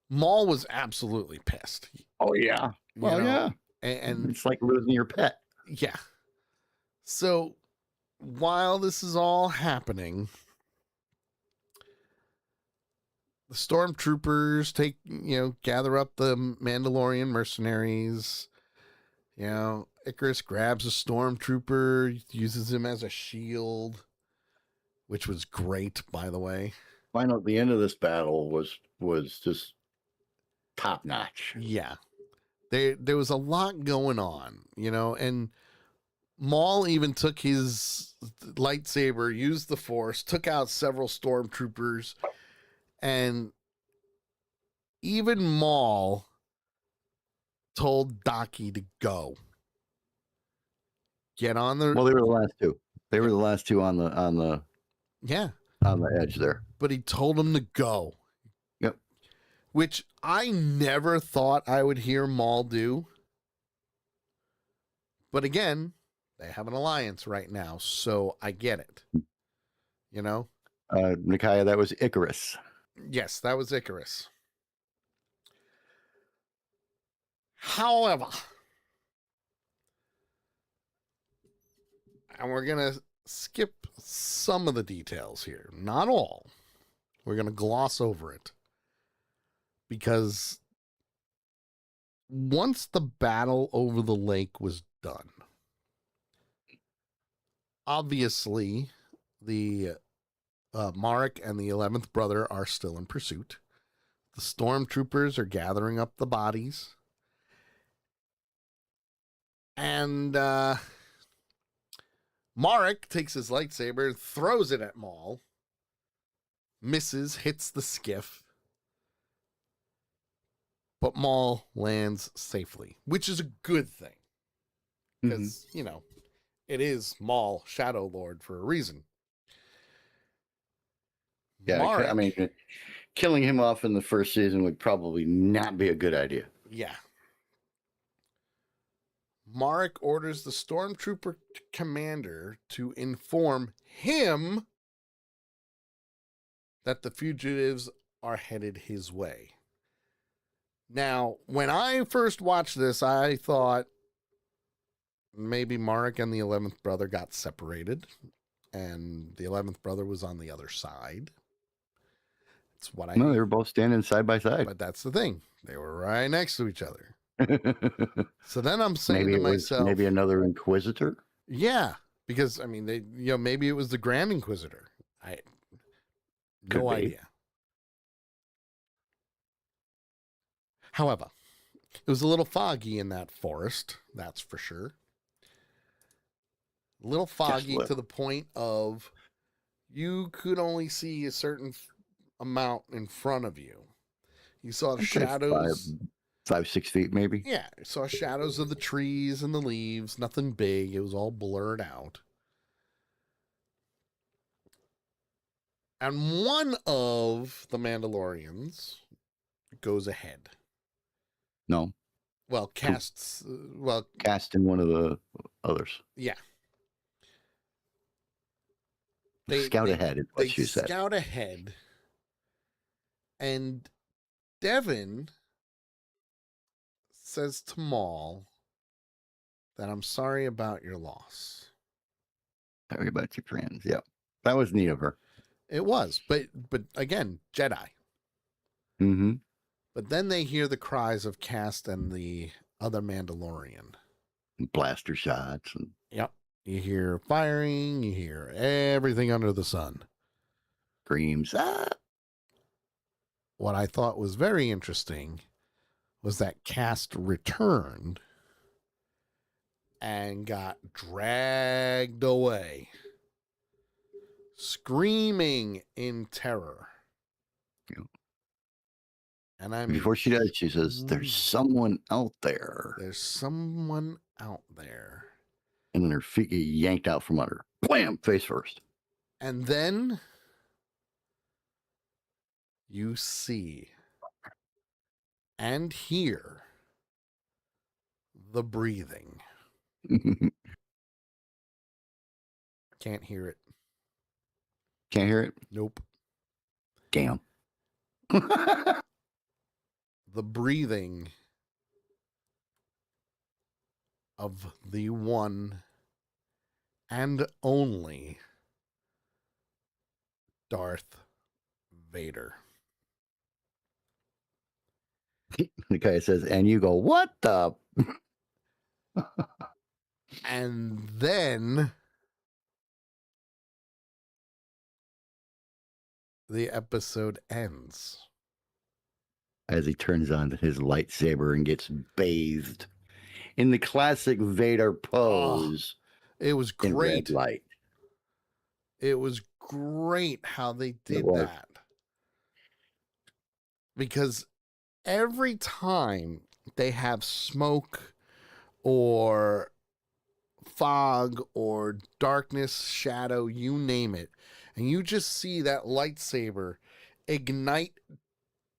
Maul was absolutely pissed. Oh yeah. Well, yeah. And it's like losing your pet. Yeah. So while this is all happening, the stormtroopers gather up the Mandalorian mercenaries. Icarus grabs a stormtrooper, uses him as a shield, which was great, by the way. The end of this battle was just top notch. Yeah. There was a lot going on, and Maul even took his lightsaber, used the Force, took out several stormtroopers, and even Maul told Daki to go. Get on the. Well, they were the last two. They were the last two on the edge there. But he told him to go. Yep. Which I never thought I would hear Maul do. But again, they have an alliance right now, so I get it. Nikaya, that was Icarus. Yes, that was Icarus. However, and we're going to skip some of the details here, not all. We're going to gloss over it. Because once the battle over the lake was done, obviously the Marek and the 11th brother are still in pursuit. The stormtroopers are gathering up the bodies. And Marek takes his lightsaber, throws it at Maul, misses, hits the skiff. But Maul lands safely, which is a good thing. Because, it is Maul, Shadow Lord, for a reason. Yeah, Marek, killing him off in the first season would probably not be a good idea. Yeah. Marek orders the stormtrooper commander to inform him that the fugitives are headed his way. Now, when I first watched this, I thought maybe Marek and the 11th brother got separated, and the 11th brother was on the other side. That's what No, they were both standing side by side. But that's the thing. They were right next to each other. So then I'm saying maybe to myself, maybe another Inquisitor. Yeah, because maybe it was the Grand Inquisitor. No idea. However, it was a little foggy in that forest, that's for sure. A little foggy to the point of you could only see a certain amount in front of you. You saw I'd say shadows. 5, 6 feet, maybe. Yeah, you saw shadows of the trees and the leaves. Nothing big. It was all blurred out. And one of the Mandalorians goes ahead. No, Well, casts. Well, cast in one of the others. yeah. Scout ahead is what she said. Scout ahead. And Devin says to Maul that I'm sorry about your loss. Sorry about your friends. Yep. That was neat of her. It was, but again, Jedi. Mm-hmm. But then they hear the cries of Cast and the other Mandalorian. Blaster shots. And... Yep. You hear firing, you hear everything under the sun. Screams. Ah! What I thought was very interesting was that Cast returned and got dragged away, screaming in terror. Yep. And I mean, before she does, she says, "There's someone out there. There's someone out there." And then her feet get yanked out from under. Blam! Face first. And then you see and hear the breathing. Can't hear it. Can't hear it? Nope. Damn. The breathing of the one and only Darth Vader. The guy says, and you go, what the? And then the episode ends. As he turns on his lightsaber and gets bathed in the classic Vader pose. Oh, it was great. In red light. It was great how they did that. Because every time they have smoke or fog or darkness, shadow, you name it, and you just see that lightsaber ignite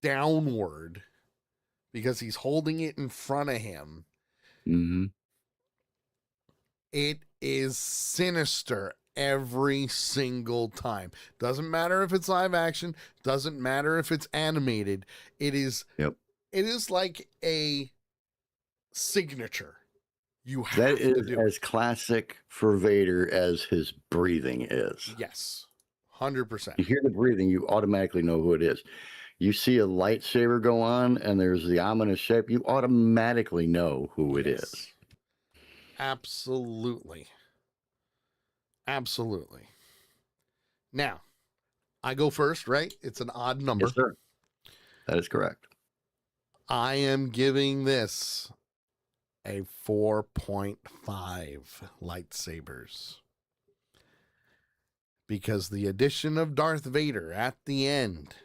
downward because he's holding it in front of him. Mm-hmm. It is sinister every single time. Doesn't matter if it's live action, doesn't matter if it's animated. It is It is like a signature. You have that to is do as classic for Vader as his breathing is. Yes. 100%. You hear the breathing, you automatically know who it is. You see a lightsaber go on and there's the ominous shape, you automatically know who it is. Absolutely. Absolutely. Now, I go first, right? It's an odd number. Yes, sir. That is correct. I am giving this a 4.5 lightsabers. Because the addition of Darth Vader at the end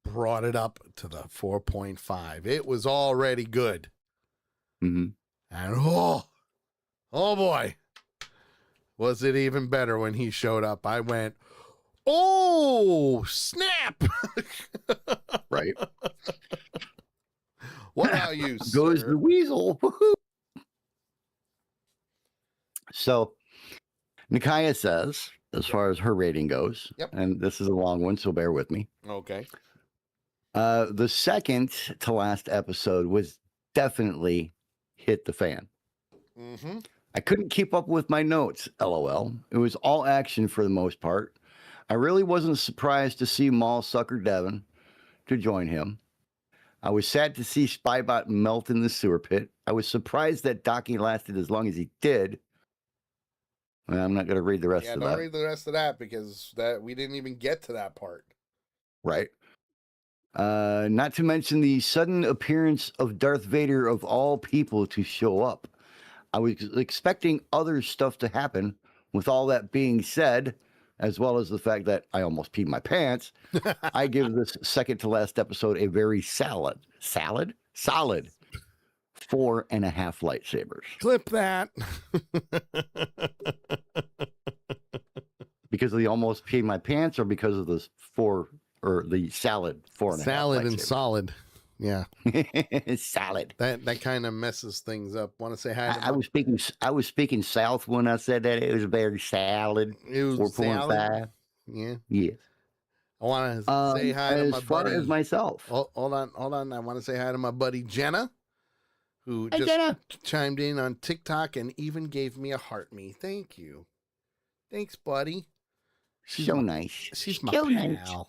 brought it up to the 4.5. It was already good. Mm-hmm. And oh boy, was it even better when he showed up. I went, oh, snap. Right. What about you, Goes sir? the weasel. Woo-hoo. So, Nikaya says, as far as her rating goes, and this is a long one, so bear with me. Okay. The second to last episode was definitely hit the fan. Mm-hmm. I couldn't keep up with my notes, LOL. It was all action for the most part. I really wasn't surprised to see Maul sucker Devin to join him. I was sad to see Spybot melt in the sewer pit. I was surprised that docking lasted as long as he did. Well, I'm not going to read the rest of that. Yeah, don't read the rest of that because we didn't even get to that part. Right. Not to mention the sudden appearance of Darth Vader of all people to show up. I was expecting other stuff to happen. With all that being said, as well as the fact that I almost peed my pants, I give this second to last episode a very solid 4.5 lightsabers. Clip that. Because of the almost peed my pants, or because of the salad 4.5 Salad and lightsabers? solid. Yeah. Salad. That kind of messes things up. Want to say hi to I was speaking South when I said that. It was very salad. It was 4.5. Yeah. Yes. I want to say hi to my As far buddy. as myself. Oh, hold on. I want to say hi to my buddy Jenna, who Hey, just Jenna. chimed in on TikTok and even gave me a heart me. Thank you. Thanks, buddy. So nice. She's my So pal. nice.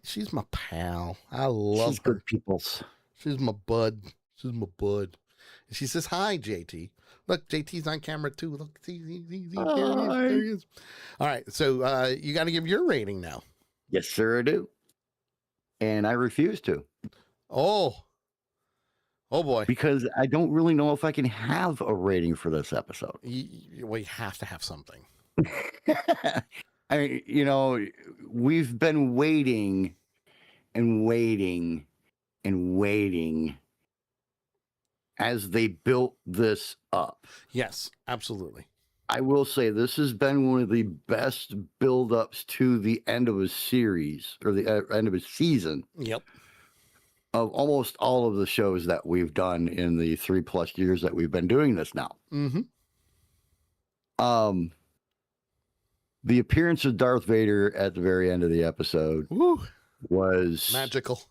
She's my pal. I love She's her. good peoples. She's my bud. She's my bud. And she says, hi, JT. Look, JT's on camera too. Look, see. There he is. All right. So you got to give your rating now. Yes, sir, I do. And I refuse to. Oh boy. Because I don't really know if I can have a rating for this episode. We have to have something. We've been waiting and waiting and waiting as they built this up. Yes, absolutely. I will say this has been one of the best build-ups to the end of a series, or the end of a season. Yep. Of almost all of the shows that we've done in the 3+ years that we've been doing this now. Mm-hmm. The appearance of Darth Vader at the very end of the episode was magical.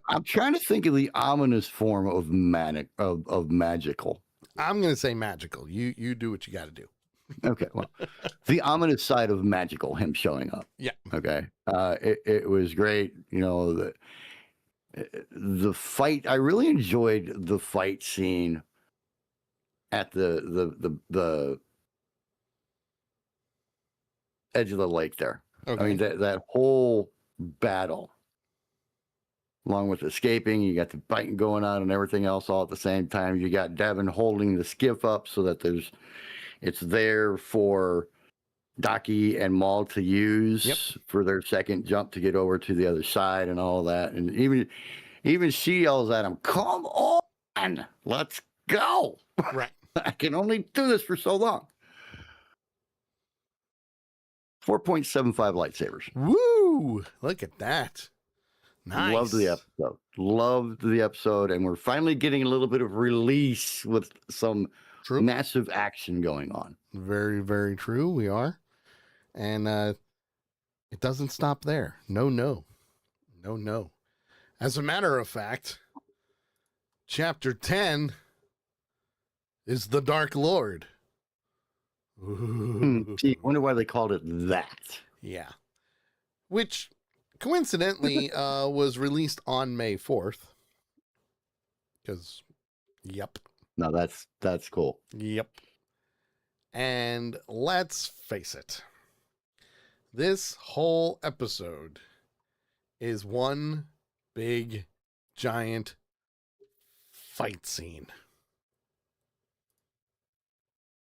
I'm trying to think of the ominous form of magical. I'm going to say magical. You do what you got to do. Okay, well, the ominous side of magical, him showing up. Yeah. Okay. It was great. The fight. I really enjoyed the fight scene at the edge of the lake there. Okay. I mean, that whole battle, along with escaping, you got the fighting going on and everything else all at the same time. You got Devin holding the skiff up so that it's there for Daki and Maul to use for their second jump to get over to the other side and all that. And even she yells at him, "Come on, let's go." Right. I can only do this for so long. 4.75 lightsabers. Woo! Look at that. Nice. Loved the episode. And we're finally getting a little bit of release with some massive action going on. Very, very true. We are. And it doesn't stop there. No. As a matter of fact, Chapter 10 is the Dark Lord. Gee, wonder why they called it that. Yeah. Which coincidentally was released on May 4th. Because, yep. No, that's cool. Yep. And let's face it. This whole episode is one big, giant fight scene.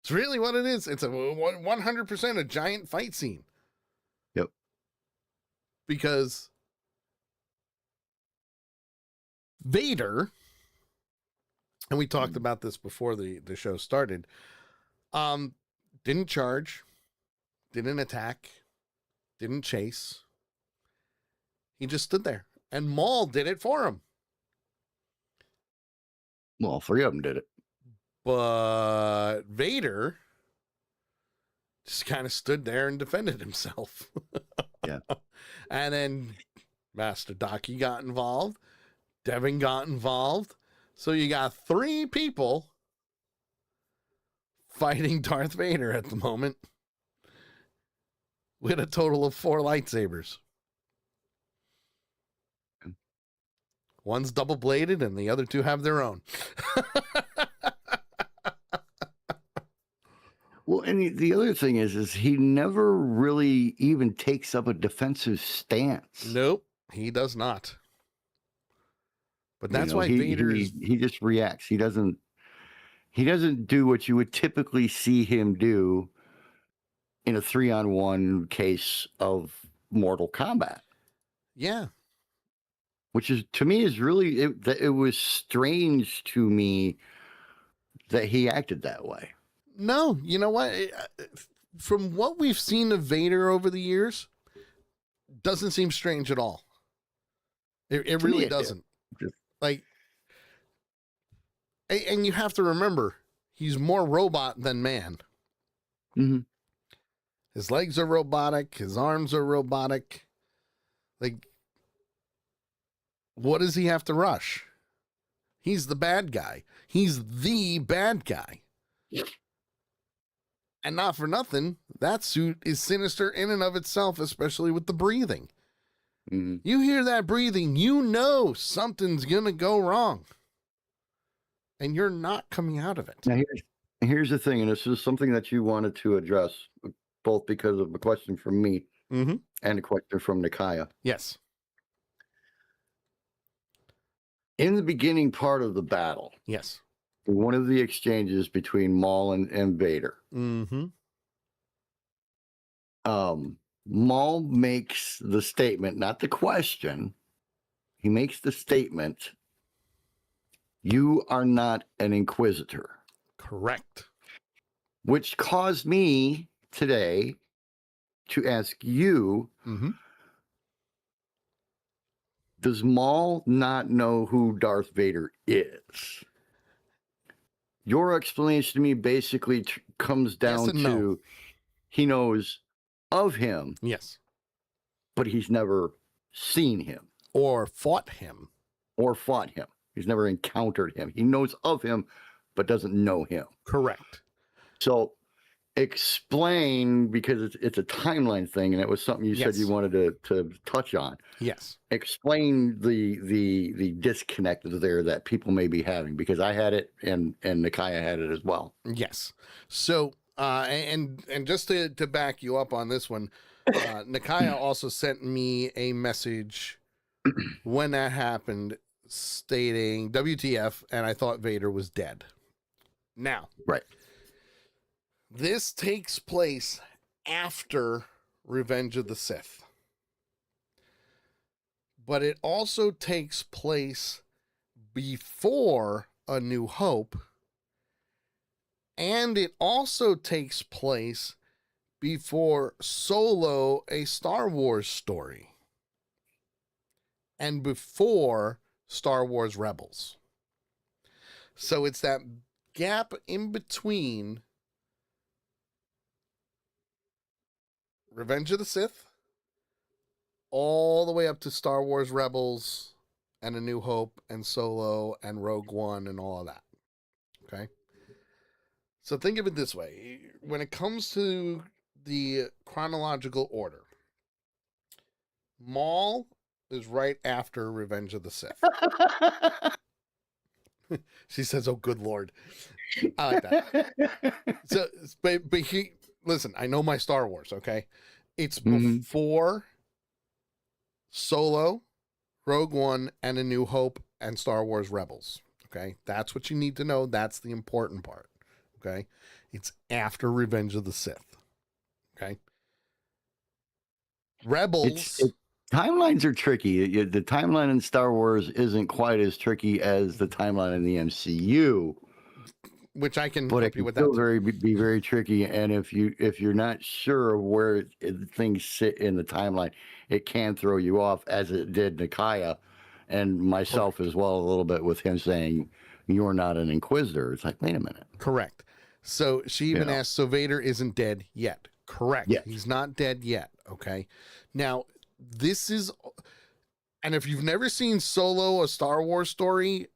It's really what it is. It's a 100% a giant fight scene. Yep. Because Vader, and we talked about this before the show started, didn't charge, didn't attack, didn't chase. He just stood there. And Maul did it for him. Well, 3 of them did it. But Vader just kind of stood there and defended himself. Yeah. And then Master Daki got involved. Devin got involved. So you got 3 people fighting Darth Vader at the moment with a total of 4 lightsabers. One's double-bladed and the other 2 have their own. Well, and the other thing is he never really even takes up a defensive stance. Nope, he does not. But You that's know, why Vader is. he just reacts. He doesn't do what you would typically see him do in a 3-on-1 case of Mortal Kombat, Yeah. which is to me is really it was strange to me that he acted that way. No, you know what? From what we've seen of Vader over the years, doesn't seem strange at all. It To me, really it doesn't. did. Like, and you have to remember, he's more robot than man. Mm-hmm. His legs are robotic. His arms are robotic. Like, what does he have to rush? He's the bad guy. He's the bad guy. And not for nothing, that suit is sinister in and of itself, especially with the breathing. Mm-hmm. You hear that breathing, you know something's going to go wrong. And you're not coming out of it. Now here's the thing, and this is something that you wanted to address, both because of a question from me Mm-hmm. and a question from Nikaya. Yes. In the beginning part of the battle, Yes. one of the exchanges between Maul and Vader, Mm-hmm. Maul makes the statement, not the question. He makes the statement, "You are not an Inquisitor," Correct. which caused me today to ask you, Mm-hmm. does Maul not know who Darth Vader is? Your explanation to me basically comes down and to no. he knows of him, Yes. but he's never seen him Or fought him. or fought him. He's never encountered him. He knows of him, but doesn't know him. Correct. So explain, because it's a timeline thing, and it was something you said you wanted to touch on. Yes. Explain the disconnect there that people may be having, because I had it and Nikaya had it as well. Yes. So, and just to back you up on this one, Nikaya also sent me a message when that happened stating WTF, and I thought Vader was dead. Now, Right. this takes place after Revenge of the Sith. But it also takes place before A New Hope. And it also takes place before Solo, a Star Wars story. And before Star Wars Rebels. So it's that gap in between Revenge of the Sith all the way up to Star Wars Rebels and A New Hope and Solo and Rogue One and all of that. Okay? So think of it this way. When it comes to the chronological order, Maul is right after Revenge of the Sith. She says, "Oh, good Lord." I like that. So, but listen, I know my Star Wars, okay? It's before Solo, Rogue One, and A New Hope, and Star Wars Rebels. Okay? That's what you need to know. That's the important part. Okay? It's after Revenge of the Sith. Okay? Rebels. Timelines are tricky. The timeline in Star Wars isn't quite as tricky as the timeline in the MCU, which I can but help it you can with still that. be very tricky. And if you're not sure where things sit in the timeline, it can throw you off, as it did Nikaya and myself as well, a little bit, with him saying, "You're not an Inquisitor." It's like, wait a minute. Correct. So she even asked, so Vader isn't dead yet. Correct. Yes. He's not dead yet. Okay. Now, this is, and if you've never seen Solo, a Star Wars story,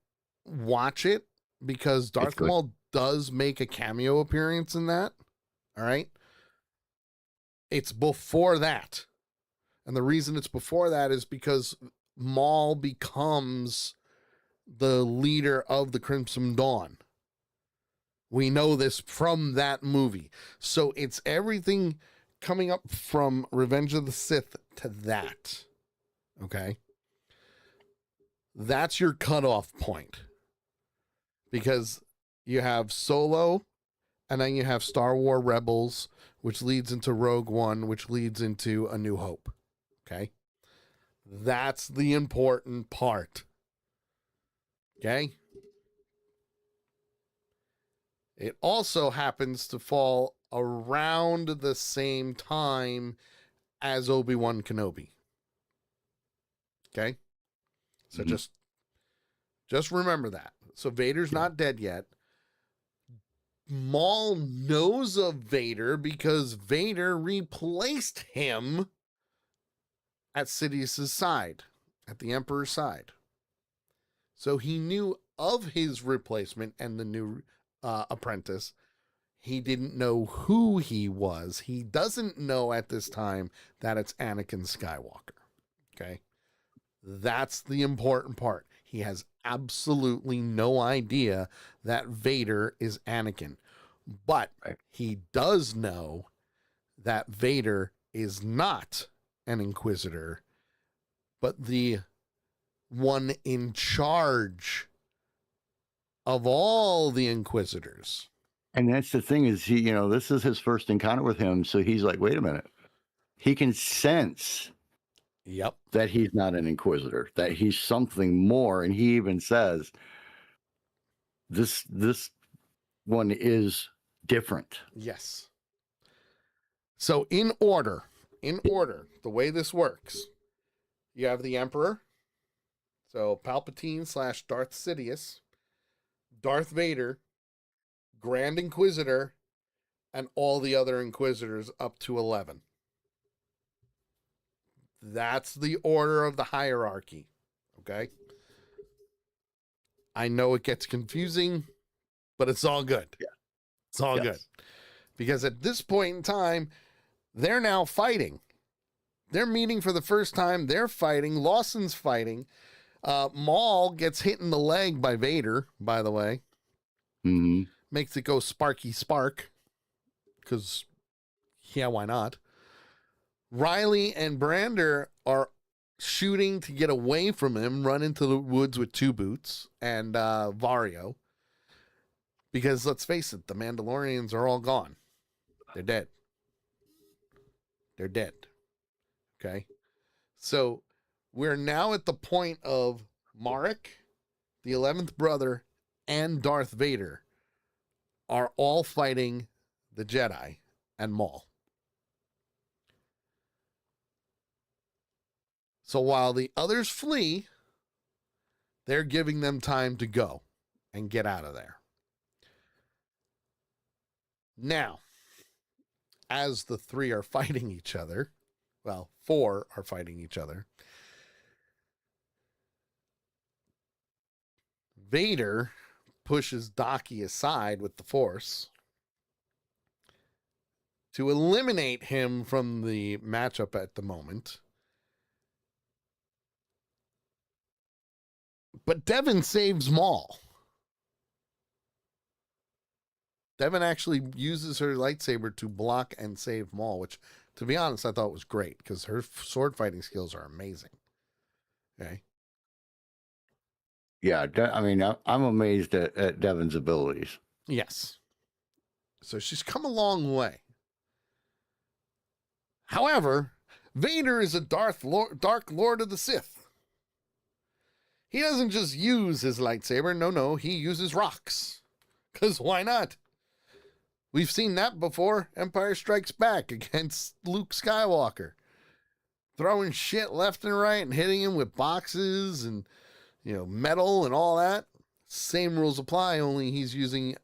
watch it, because Darth Maul does make a cameo appearance in that. All right. It's before that. And the reason it's before that is because Maul becomes the leader of the Crimson Dawn. We know this from that movie. So it's everything coming up from Revenge of the Sith to that. Okay? That's your cutoff point. Because you have Solo, and then you have Star Wars Rebels, which leads into Rogue One, which leads into A New Hope. Okay? That's the important part. Okay? It also happens to fall around the same time as Obi-Wan Kenobi. Okay? So just remember that. So Vader's not dead yet. Maul knows of Vader because Vader replaced him at Sidious's side, at the Emperor's side. So he knew of his replacement and the new apprentice. He didn't know who he was. He doesn't know at this time that it's Anakin Skywalker. Okay? That's the important part. He has absolutely no idea that Vader is Anakin. But he does know that Vader is not an Inquisitor, but the one in charge of all the Inquisitors. And that's the thing is, this is his first encounter with him. So he's like, wait a minute. He can sense that he's not an Inquisitor, that he's something more. And he even says, this one is different. Yes. So in order, the way this works, you have the Emperor, so Palpatine / Darth Sidious, Darth Vader, Grand Inquisitor, and all the other Inquisitors up to 11. That's the order of the hierarchy. Okay? I know it gets confusing, but it's all good. Yeah. It's all good. Because at this point in time, they're now fighting. They're meeting for the first time. They're fighting. Lawson's fighting. Maul gets hit in the leg by Vader, by the way. Mm-hmm. Makes it go sparky spark. Because, yeah, why not? Riley and Brander are shooting to get away from him, run into the woods with Two Boots and Vario. Because let's face it, the Mandalorians are all gone. They're dead. They're dead. Okay? So we're now at the point of Marek, the 11th brother, and Darth Vader are all fighting the Jedi and Maul. So while the others flee, they're giving them time to go and get out of there. Now, as the three are fighting each other, well, 4 are fighting each other, Vader pushes Daki aside with the Force to eliminate him from the matchup at the moment. But Devin saves Maul. Devin actually uses her lightsaber to block and save Maul, which, to be honest, I thought was great because her sword fighting skills are amazing. Okay. Yeah, I'm amazed at Devin's abilities. Yes. So she's come a long way. However, Vader is a Dark Lord of the Sith. He doesn't just use his lightsaber. No, he uses rocks. Because why not? We've seen that before. Empire Strikes Back against Luke Skywalker. Throwing shit left and right and hitting him with boxes and, metal and all that. Same rules apply, only he's using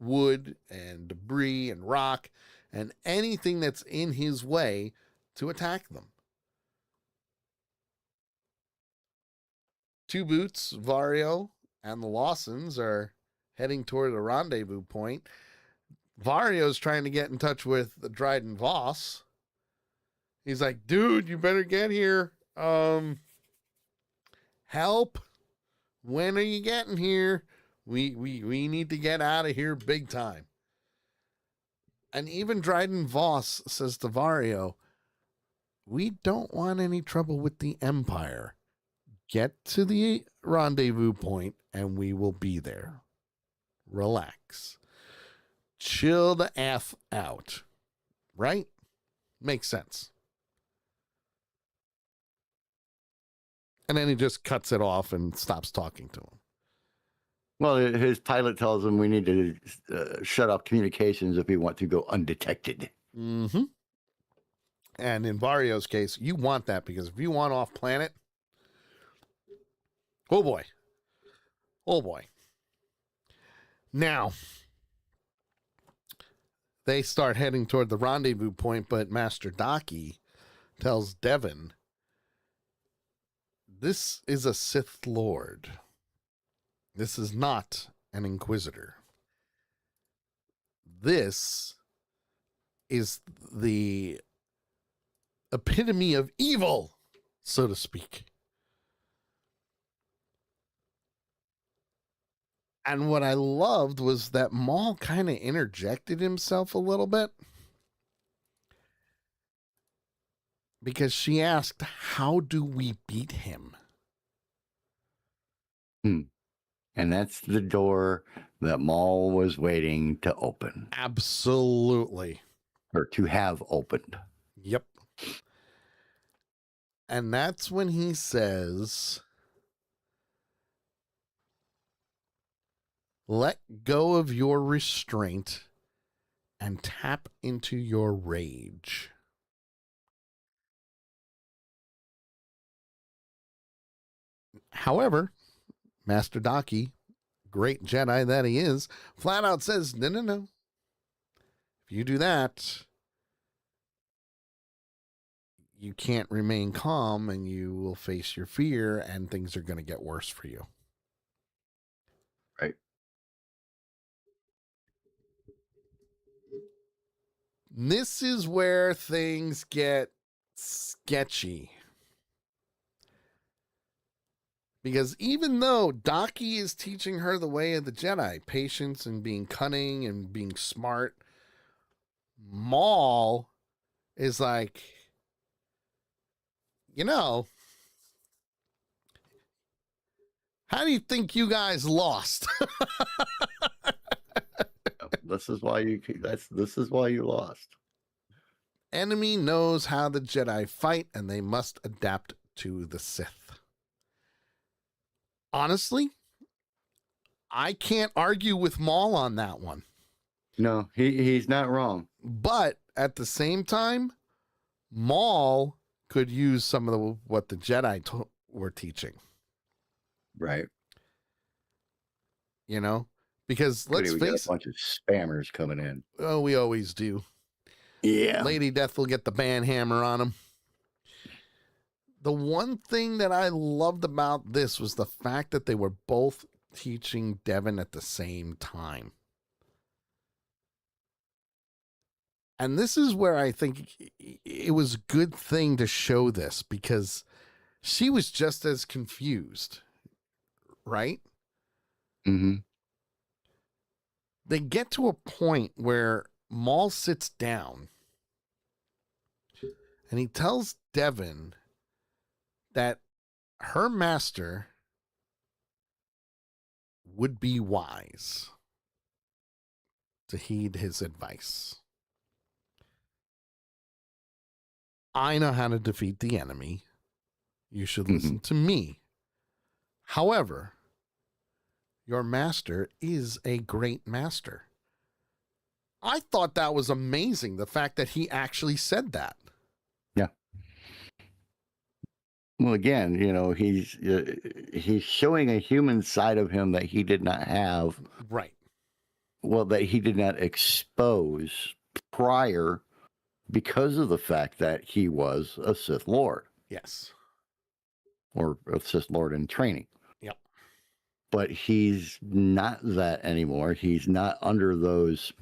wood and debris and rock and anything that's in his way to attack them. Two Boots, Vario, and the Lawsons are heading toward a rendezvous point. Vario's trying to get in touch with Dryden Voss. He's like, dude, you better get here. Help. When are you getting here? We need to get out of here big time. And even Dryden Voss says to Vario, we don't want any trouble with the Empire. Get to the rendezvous point and we will be there. Relax. Chill the F out. Right? Makes sense. And then he just cuts it off and stops talking to him. Well, his pilot tells him we need to shut off communications if we want to go undetected. Mm-hmm. And in Vario's case, you want that because if you want off planet, oh boy. Oh boy. Now, they start heading toward the rendezvous point, but Master Daki tells Devin, this is a Sith Lord. This is not an Inquisitor. This is the epitome of evil, so to speak. And what I loved was that Maul kind of interjected himself a little bit. Because she asked, how do we beat him? And that's the door that Maul was waiting to open. Absolutely. Or to have opened. Yep. And that's when he says, let go of your restraint and tap into your rage. However, Master Daki, great Jedi that he is, flat out says, no. If you do that, you can't remain calm and you will face your fear and things are going to get worse for you. Right. This is where things get sketchy. Because even though Daki is teaching her the way of the Jedi, patience and being cunning and being smart, Maul is like, how do you think you guys lost? This is why you lost. Enemy knows how the Jedi fight, and they must adapt to the Sith. Honestly, I can't argue with Maul on that one. No, he's not wrong. But at the same time, Maul could use some of what the Jedi were teaching. Right. Because let's we face got a bunch of spammers coming in. Oh, we always do. Yeah. Lady Death will get the band hammer on him. The one thing that I loved about this was the fact that they were both teaching Devin at the same time. And this is where I think it was a good thing to show this because she was just as confused, right? Mm-hmm. They get to a point where Maul sits down and he tells Devin that her master would be wise to heed his advice. I know how to defeat the enemy. You should listen to me. However, your master is a great master. I thought that was amazing, the fact that he actually said that. Yeah. Well, again, he's showing a human side of him that he did not have. Right. Well, that he did not expose prior because of the fact that he was a Sith Lord. Yes. Or a Sith Lord in training. Yep. But he's not that anymore. He's not under those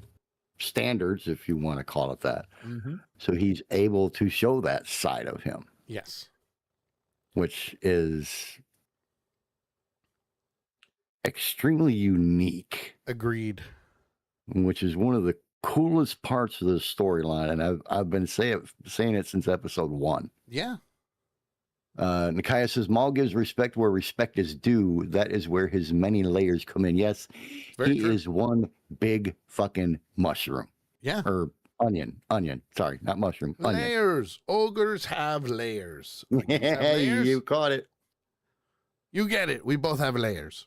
standards, if you want to call it that. Mm-hmm. So he's able to show that side of him. Yes. Which is extremely unique, Agreed. which is one of the coolest parts of this storyline. And I've been saying it since episode 1. Yeah. Nakia says, Maul gives respect where respect is due. That is where his many layers come in. Yes, Very he true. is one big fucking mushroom. Yeah. Or onion. Sorry, not mushroom. Onion. Layers. Ogres have layers. Onions have layers. You caught it. You get it. We both have layers.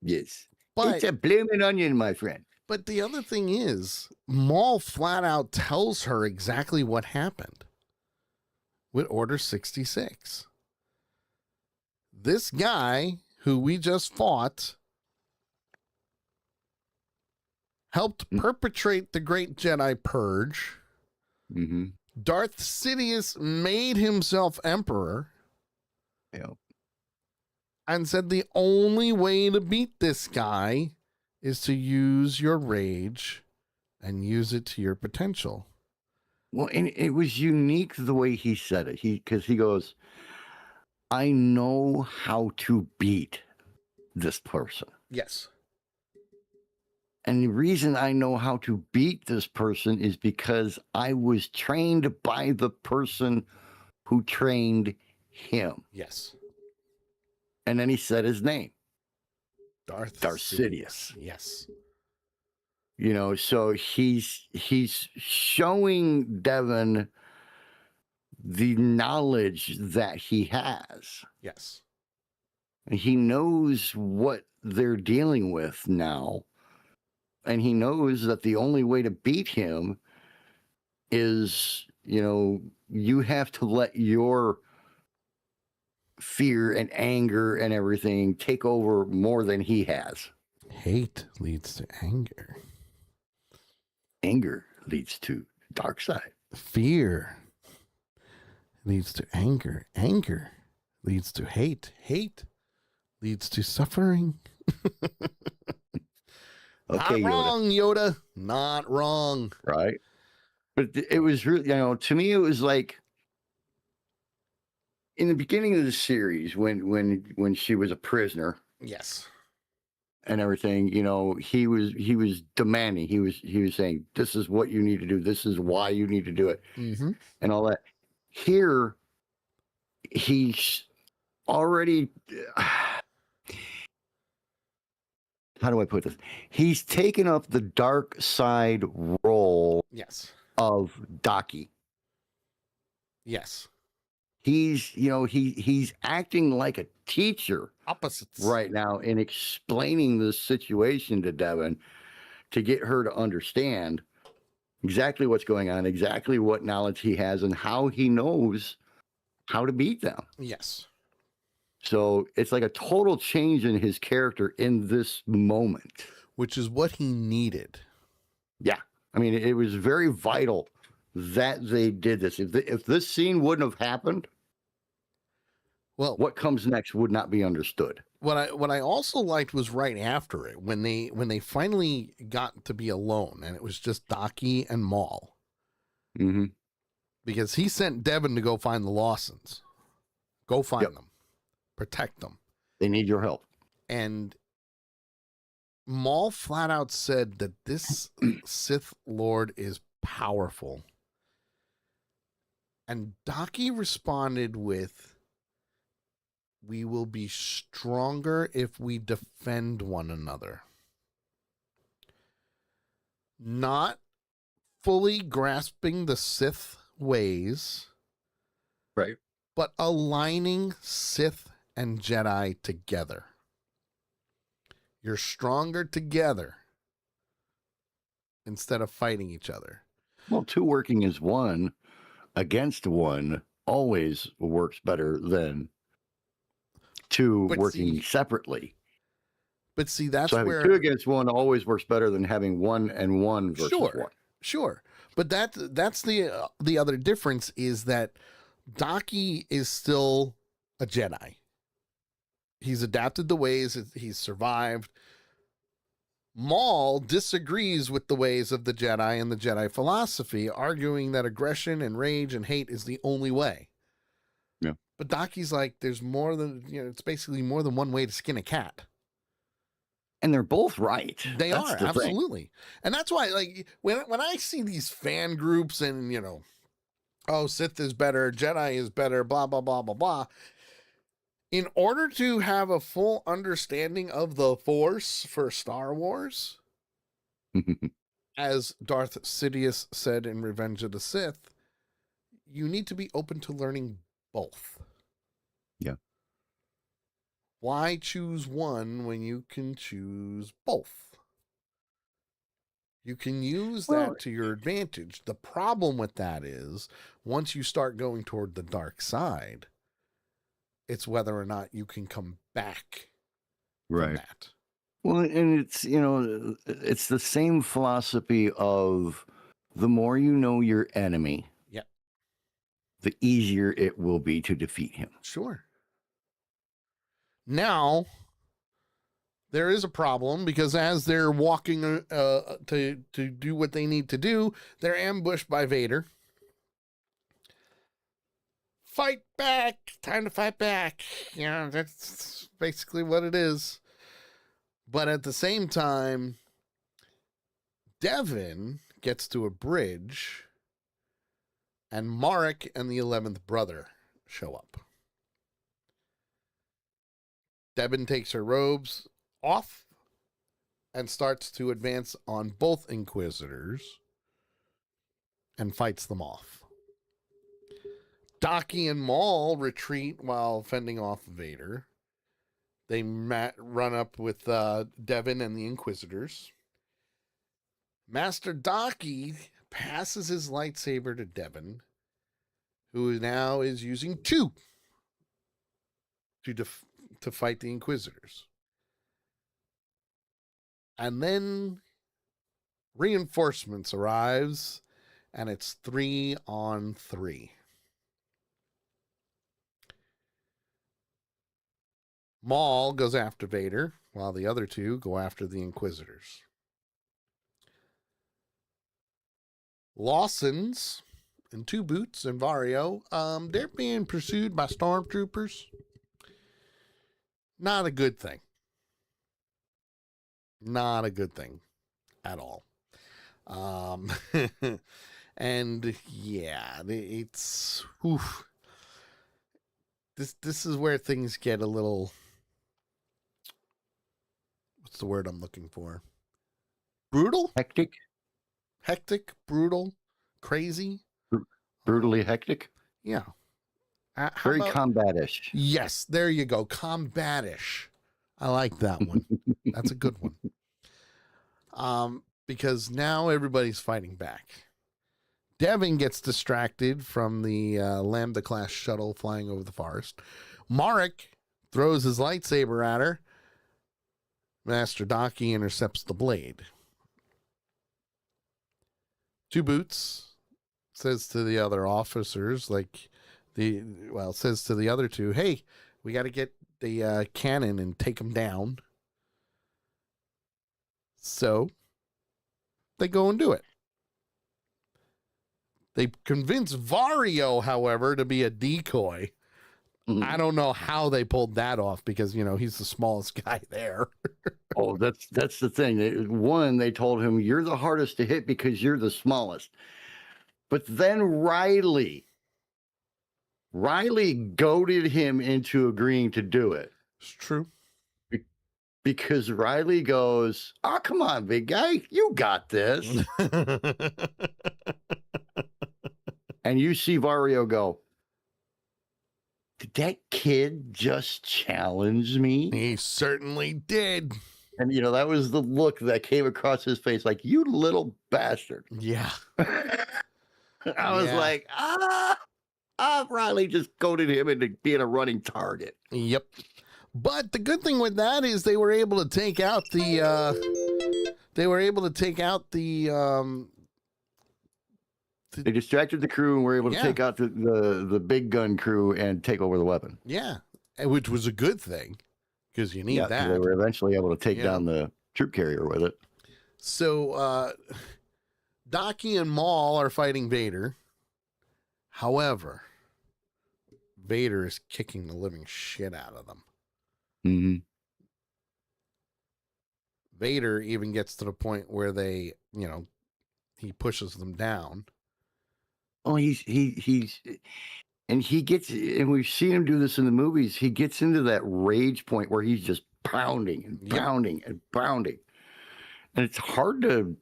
Yes. But It's a blooming onion, my friend. But the other thing is, Maul flat out tells her exactly what happened with Order 66. This guy who we just fought helped perpetrate the Great Jedi Purge. Mm-hmm. Darth Sidious made himself emperor. Yeah. And said the only way to beat this guy is to use your rage and use it to your potential. Well, and it was unique the way he said it. Because he goes, I know how to beat this person. Yes. And the reason I know how to beat this person is because I was trained by the person who trained him. Yes. And then he said his name. Darth Sidious. Yes. You know, so he's showing Devin the knowledge that he has. Yes. And he knows what they're dealing with now. And he knows that the only way to beat him is, you know, you have to let your fear and anger and everything take over more than he has. Hate leads to anger. Anger leads to dark side. Fear leads to anger. Anger leads to hate. Hate leads to suffering. Okay, Not wrong, Yoda. Not wrong. Right. But it was really, you know, to me, it was like in the beginning of the series when she was a prisoner. Yes. And everything, you know, he was demanding. He was saying, this is what you need to do. This is why you need to do it. Mm-hmm. And all that. Here, he's already, how do I put this? He's taken up the dark side role Yes. of Daki. Yes. He's, you know, he's acting like a teacher Opposites. right now in explaining this situation to Devin to get her to understand exactly what's going on, exactly what knowledge he has, and how he knows how to beat them. Yes. So it's like a total change in his character in this moment. Which is what he needed. Yeah. I mean, it was very vital that they did this. If this scene wouldn't have happened, well, what comes next would not be understood. What I also liked was right after it when they finally got to be alone and it was just Daki and Maul. Mm-hmm. Because he sent Devin to go find the Lawsons. Go find them. Protect them. They need your help. And Maul flat out said that this Sith Lord is powerful. And Daki responded with, we will be stronger if we defend one another. Not fully grasping the Sith ways, Right. but aligning Sith and Jedi together. You're stronger together instead of fighting each other. Well, two working as one against one always works better than two working separately. But see, that's so having where two against one always works better than having one and one versus one. Sure. But that's the other difference is that Daki is still a Jedi. He's adapted the ways, he's survived. Maul disagrees with the ways of the Jedi and the Jedi philosophy, arguing that aggression and rage and hate is the only way. Yeah. But Daki's like, there's more than, it's basically more than one way to skin a cat. And they're both right. They That's are, the thing. absolutely. And that's why, like, when I see these fan groups and, oh, Sith is better, Jedi is better, blah, blah, blah, blah, blah. In order to have a full understanding of the Force for Star Wars, as Darth Sidious said in Revenge of the Sith, you need to be open to learning both. Yeah. Why choose one when you can choose both? You can use that to your advantage. The problem with that is once you start going toward the dark side, it's whether or not you can come back from that. Well, and it's, it's the same philosophy of the more you know your enemy, the easier it will be to defeat him. Sure. Now, there is a problem because as they're walking to do what they need to do, they're ambushed by Vader. Fight back! Time to fight back. That's basically what it is. But at the same time, Devin gets to a bridge, and Marek and the 11th brother show up. Devin takes her robes off and starts to advance on both Inquisitors and fights them off. Daki and Maul retreat while fending off Vader. They run up with Devin and the Inquisitors. Master Daki passes his lightsaber to Devin, who now is using 2 to fight the Inquisitors. And then reinforcements arrives, and it's 3-on-3. Maul goes after Vader, while the other 2 go after the Inquisitors. Lawson's and 2 Boots and Vario, they're being pursued by stormtroopers. Not a good thing. Not a good thing at all. And yeah, it's this is where things get a little, what's the word I'm looking for? Brutal? Hectic, brutal, crazy. Brutally hectic? Yeah. Very combatish. Yes, there you go. Combatish. I like that one. That's a good one. Because now everybody's fighting back. Devin gets distracted from the Lambda-class shuttle flying over the forest. Marek throws his lightsaber at her. Master Daki intercepts the blade. 2 Boots says to the other officers, says to the other 2, hey, we got to get the cannon and take them down. So they go and do it. They convince Vario, however, to be a decoy. I don't know how they pulled that off because, he's the smallest guy there. Oh, that's the thing. They told him, you're the hardest to hit because you're the smallest. But then Riley goaded him into agreeing to do it. It's true. Because Riley goes, oh, come on, big guy. You got this. And you see Vario go, did that kid just challenge me? He certainly did. And, that was the look that came across his face, like, you little bastard. Yeah. I was like, Riley just goaded him into being a running target. Yep. But the good thing with that is they were able to take out the they distracted the crew and were able to take out the big gun crew and take over the weapon. Yeah, which was a good thing because you need that. They were eventually able to take down the troop carrier with it. So Daki and Maul are fighting Vader. However, Vader is kicking the living shit out of them. Mm-hmm. Vader even gets to the point where they, he pushes them down. Oh, and he gets, and we've seen him do this in the movies. He gets into that rage point where he's just pounding and Yep. pounding and pounding, and it's hard to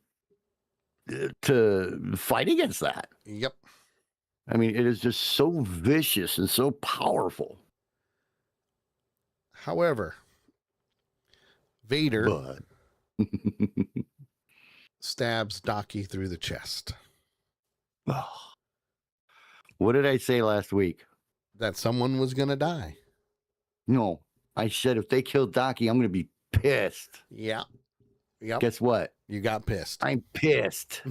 fight against that. Yep. I mean, it is just so vicious and so powerful. However, Vader But stabs Daki through the chest. what did I say last week? That someone was going to die. No, I said if they kill Daki, I'm going to be pissed. Yeah. Yep. Guess what? You got pissed. I'm pissed.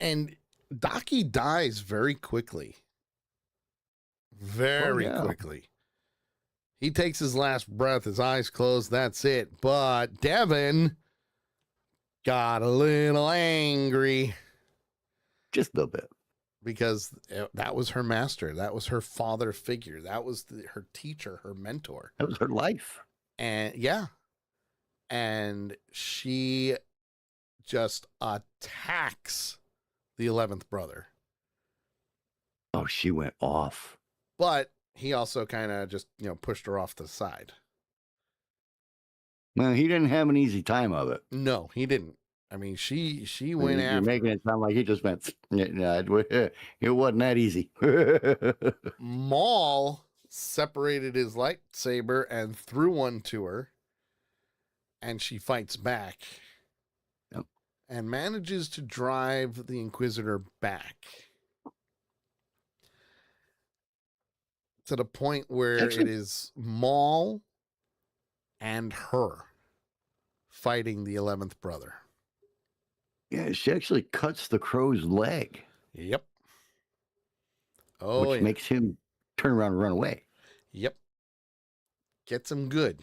And Daki dies very quickly. Very quickly. He takes his last breath, his eyes closed, that's it. But Devin got a little angry. Just a little bit. Because that was her master. That was her father figure. That was her teacher, her mentor. That was her life. And yeah. And she just attacks the 11th brother. Oh, she went off. But he also kind of just, pushed her off to the side. Well, he didn't have an easy time of it. No, he didn't. I mean, she went after. You're making it sound like he just went. It wasn't that easy. Maul separated his lightsaber and threw one to her, and she fights back. Yep. And manages to drive the Inquisitor back to the point where it is Maul and her fighting the 11th brother. Yeah, she actually cuts the crow's leg. Yep. Oh, which makes him turn around and run away. Yep. Gets him good.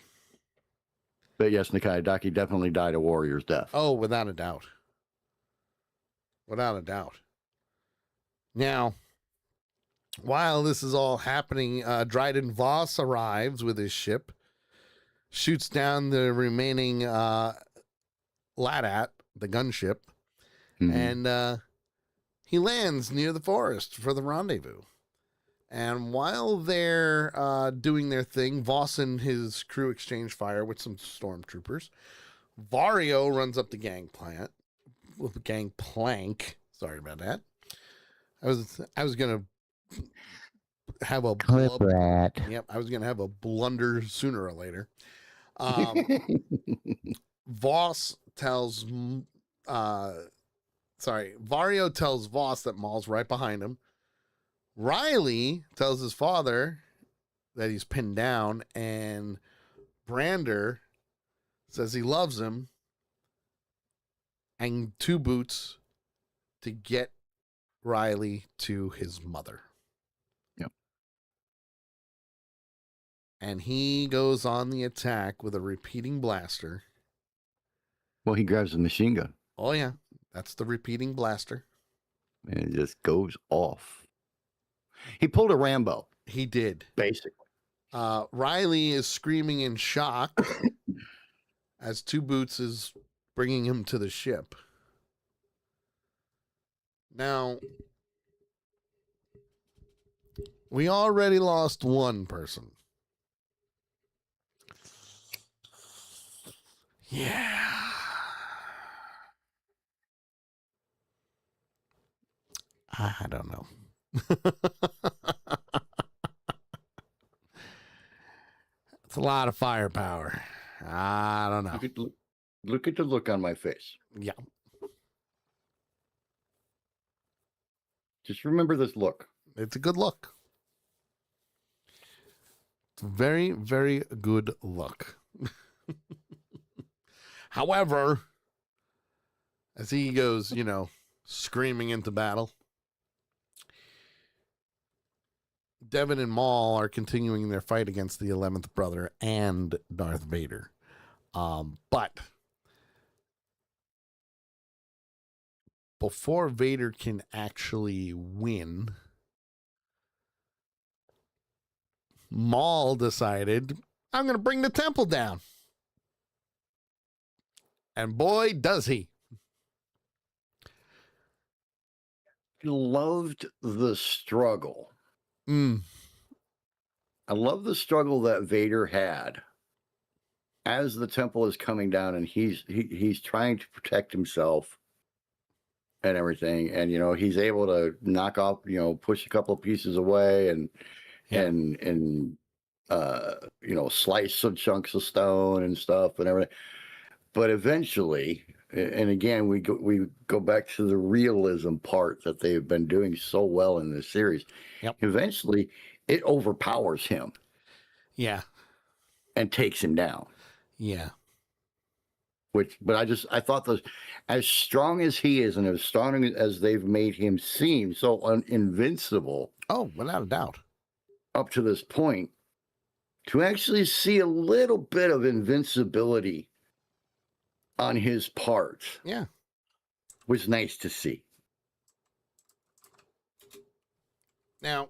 But yes, Nakai Daki definitely died a warrior's death. Oh, without a doubt. Without a doubt. Now, while this is all happening, Dryden Voss arrives with his ship, shoots down the remaining Ladat, the gunship, and he lands near the forest for the rendezvous. And while they're doing their thing, Voss and his crew exchange fire with some stormtroopers. Vario runs up the gangplank. Sorry about that. I was gonna have a Yep, I was gonna have a blunder sooner or later. Voss tells Vario tells Voss that Maul's right behind him. Riley tells his father that he's pinned down, and Brander says he loves him, and Two Boots to get Riley to his mother. Yep. And he goes on the attack with a repeating blaster. Well, he grabs the machine gun. Oh, yeah. That's the repeating blaster. And it just goes off. He pulled a Rambo. He did. Basically. Riley is screaming in shock as Two Boots is bringing him to the ship. Now, we already lost one person. Yeah. I don't know. It's a lot of firepower. I don't know. Look at the look on my face. Yeah. Just remember this look. It's a good look. It's a very, very good look. However, as he goes, screaming into battle, Devin and Maul are continuing their fight against the 11th brother and Darth Vader. But before Vader can actually win, Maul decided I'm going to bring the temple down. And boy, does he. I loved the struggle. Mm. I love the struggle that Vader had as the temple is coming down, and he's trying to protect himself and everything, and he's able to knock off, push a couple of pieces away, and slice some chunks of stone and stuff and everything. But eventually, and again, we go back to the realism part that they've been doing so well in this series. Yep. Eventually, it overpowers him. Yeah. And takes him down. Yeah. But I thought as strong as he is, and as strong as they've made him seem so invincible. Oh, without a doubt. Up to this point, to actually see a little bit of invincibility on his part, was nice to see. Now,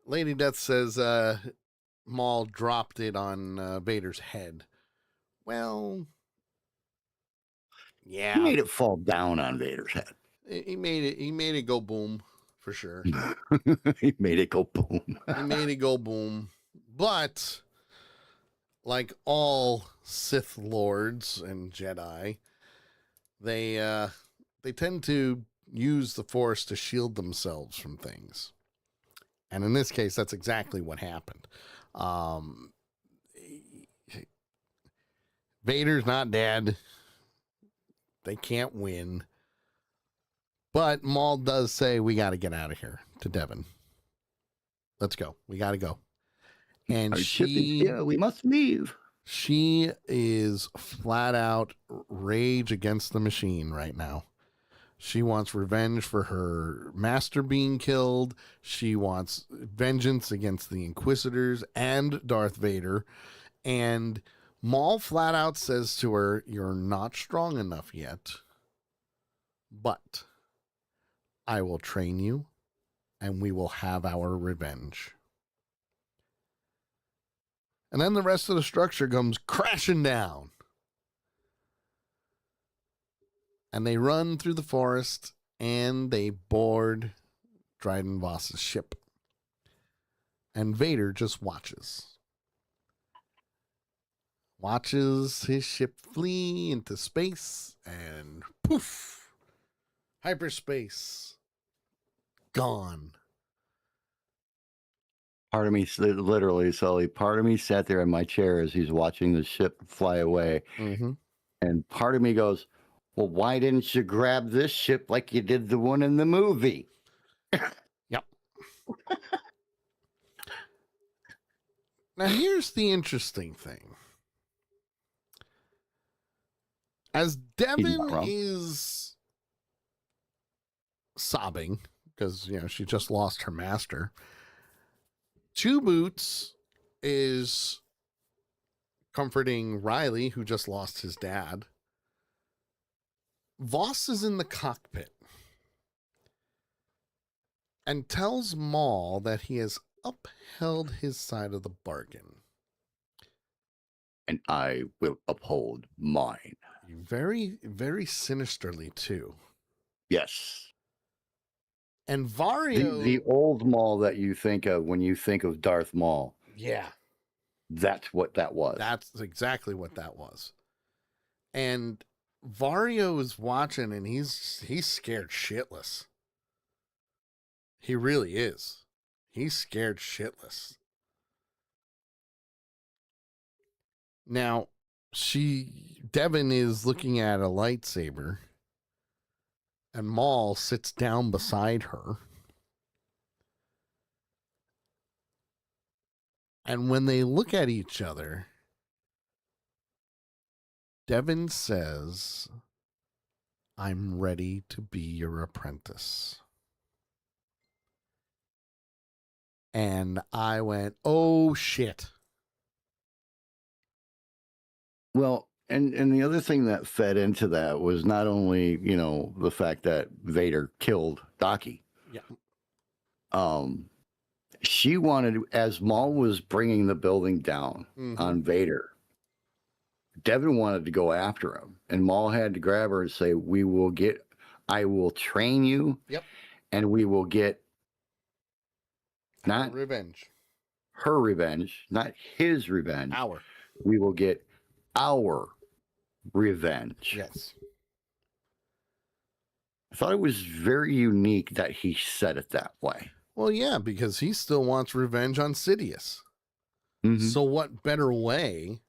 Lady Death says Maul dropped it on Vader's head. Well, yeah, he made it fall down on Vader's head. He made it go boom for sure. He made it go boom. He made it go boom. But like all Sith lords and Jedi, they tend to use the Force to shield themselves from things. And in this case, that's exactly what happened. Vader's not dead. They can't win. But Maul does say, we got to get out of here to Devon. Let's go. We got to go. And we must leave. She is flat out rage against the machine right now. She wants revenge for her master being killed. She wants vengeance against the Inquisitors and Darth Vader. And Maul flat out says to her, you're not strong enough yet, but I will train you and we will have our revenge. And then the rest of the structure comes crashing down. And they run through the forest and they board Dryden Voss's ship. And Vader just watches. Watches his ship flee into space and poof, hyperspace, gone. Part of me, literally, Sully, part of me sat there in my chair as he's watching the ship fly away. Mm-hmm. And part of me goes, well, why didn't you grab this ship like you did the one in the movie? Yep. Now, here's the interesting thing. As Devon is sobbing because, she just lost her master, Two Boots is comforting Riley, who just lost his dad. Voss is in the cockpit and tells Maul that he has upheld his side of the bargain. And I will uphold mine. Very, very sinisterly, too. Yes. And Vario... The old Maul that you think of when you think of Darth Maul. Yeah. That's what that was. That's exactly what that was. And Vario is watching and he's scared shitless. He really is. He's scared shitless. Now, Devon is looking at a lightsaber and Maul sits down beside her. And when they look at each other, Devon says, I'm ready to be your apprentice. And I went, oh, shit. Well, and the other thing that fed into that was not only, the fact that Vader killed Daki. Yeah. She wanted, as Maul was bringing the building down Mhm. on Vader, Devin wanted to go after him, and Maul had to grab her and say, I will train you, Yep. and we will get not Revenge. her revenge, not his revenge. Our. We will get our revenge. Yes. I thought it was very unique that he said it that way. Well, yeah, because he still wants revenge on Sidious. Mhm. So what better way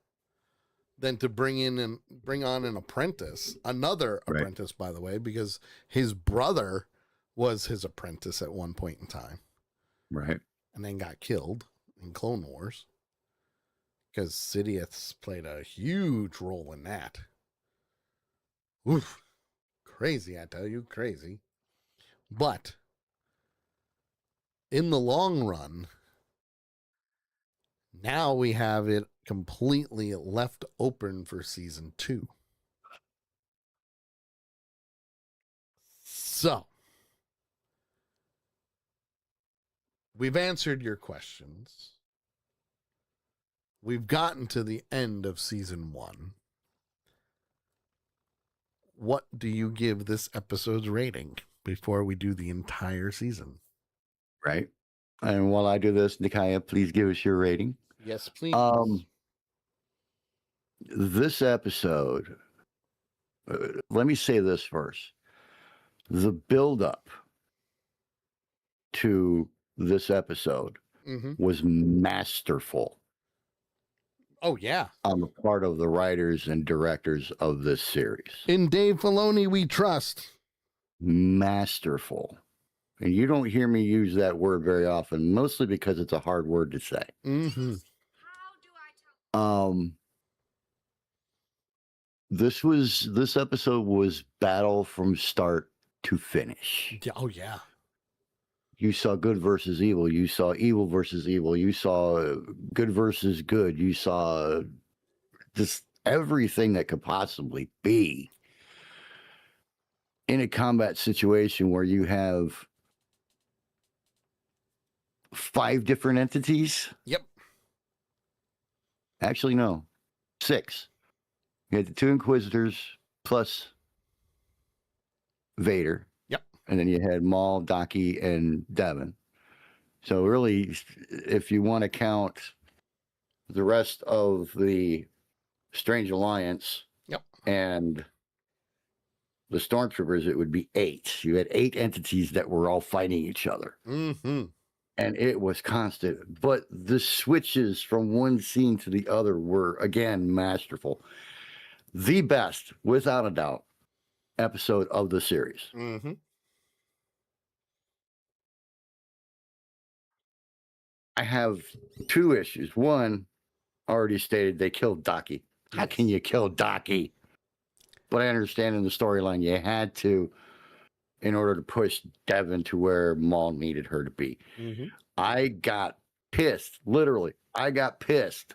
than to bring on an apprentice, another Right. apprentice, by the way, because his brother was his apprentice at one point in time. Right. And then got killed in Clone Wars. Because Sidious played a huge role in that. Oof. Crazy, I tell you, crazy. But in the long run, now we have it completely left open for season 2. So, we've answered your questions. We've gotten to the end of season 1. What do you give this episode's rating before we do the entire season? Right. And while I do this, Nikaya, please give us your rating. Yes, please. This episode, let me say this first. The buildup to this episode was masterful. Oh, yeah. On the part of the writers and directors of this series. In Dave Filoni, we trust. Masterful. And you don't hear me use that word very often, mostly because it's a hard word to say. Mm-hmm. This episode was battle from start to finish. Oh, yeah. You saw good versus evil. You saw evil versus evil. You saw good versus good. You saw just everything that could possibly be in a combat situation where you have 5 different entities. Yep. Actually, no, 6. You had the 2 Inquisitors plus Vader. Yep. And then you had Maul, Daki, and Devin. So really, if you want to count the rest of the Strange Alliance, yep, and the Stormtroopers, it would be 8. You had 8 entities that were all fighting each other. Mm-hmm. And it was constant. But the switches from one scene to the other were, again, masterful. The best, without a doubt, episode of the series. Mm-hmm. I have 2 issues. One, already stated, they killed Daki. How can you kill Daki? But I understand in the storyline you had to, in order to push Devin to where Maul needed her to be. Mm-hmm. I got pissed, literally. I got pissed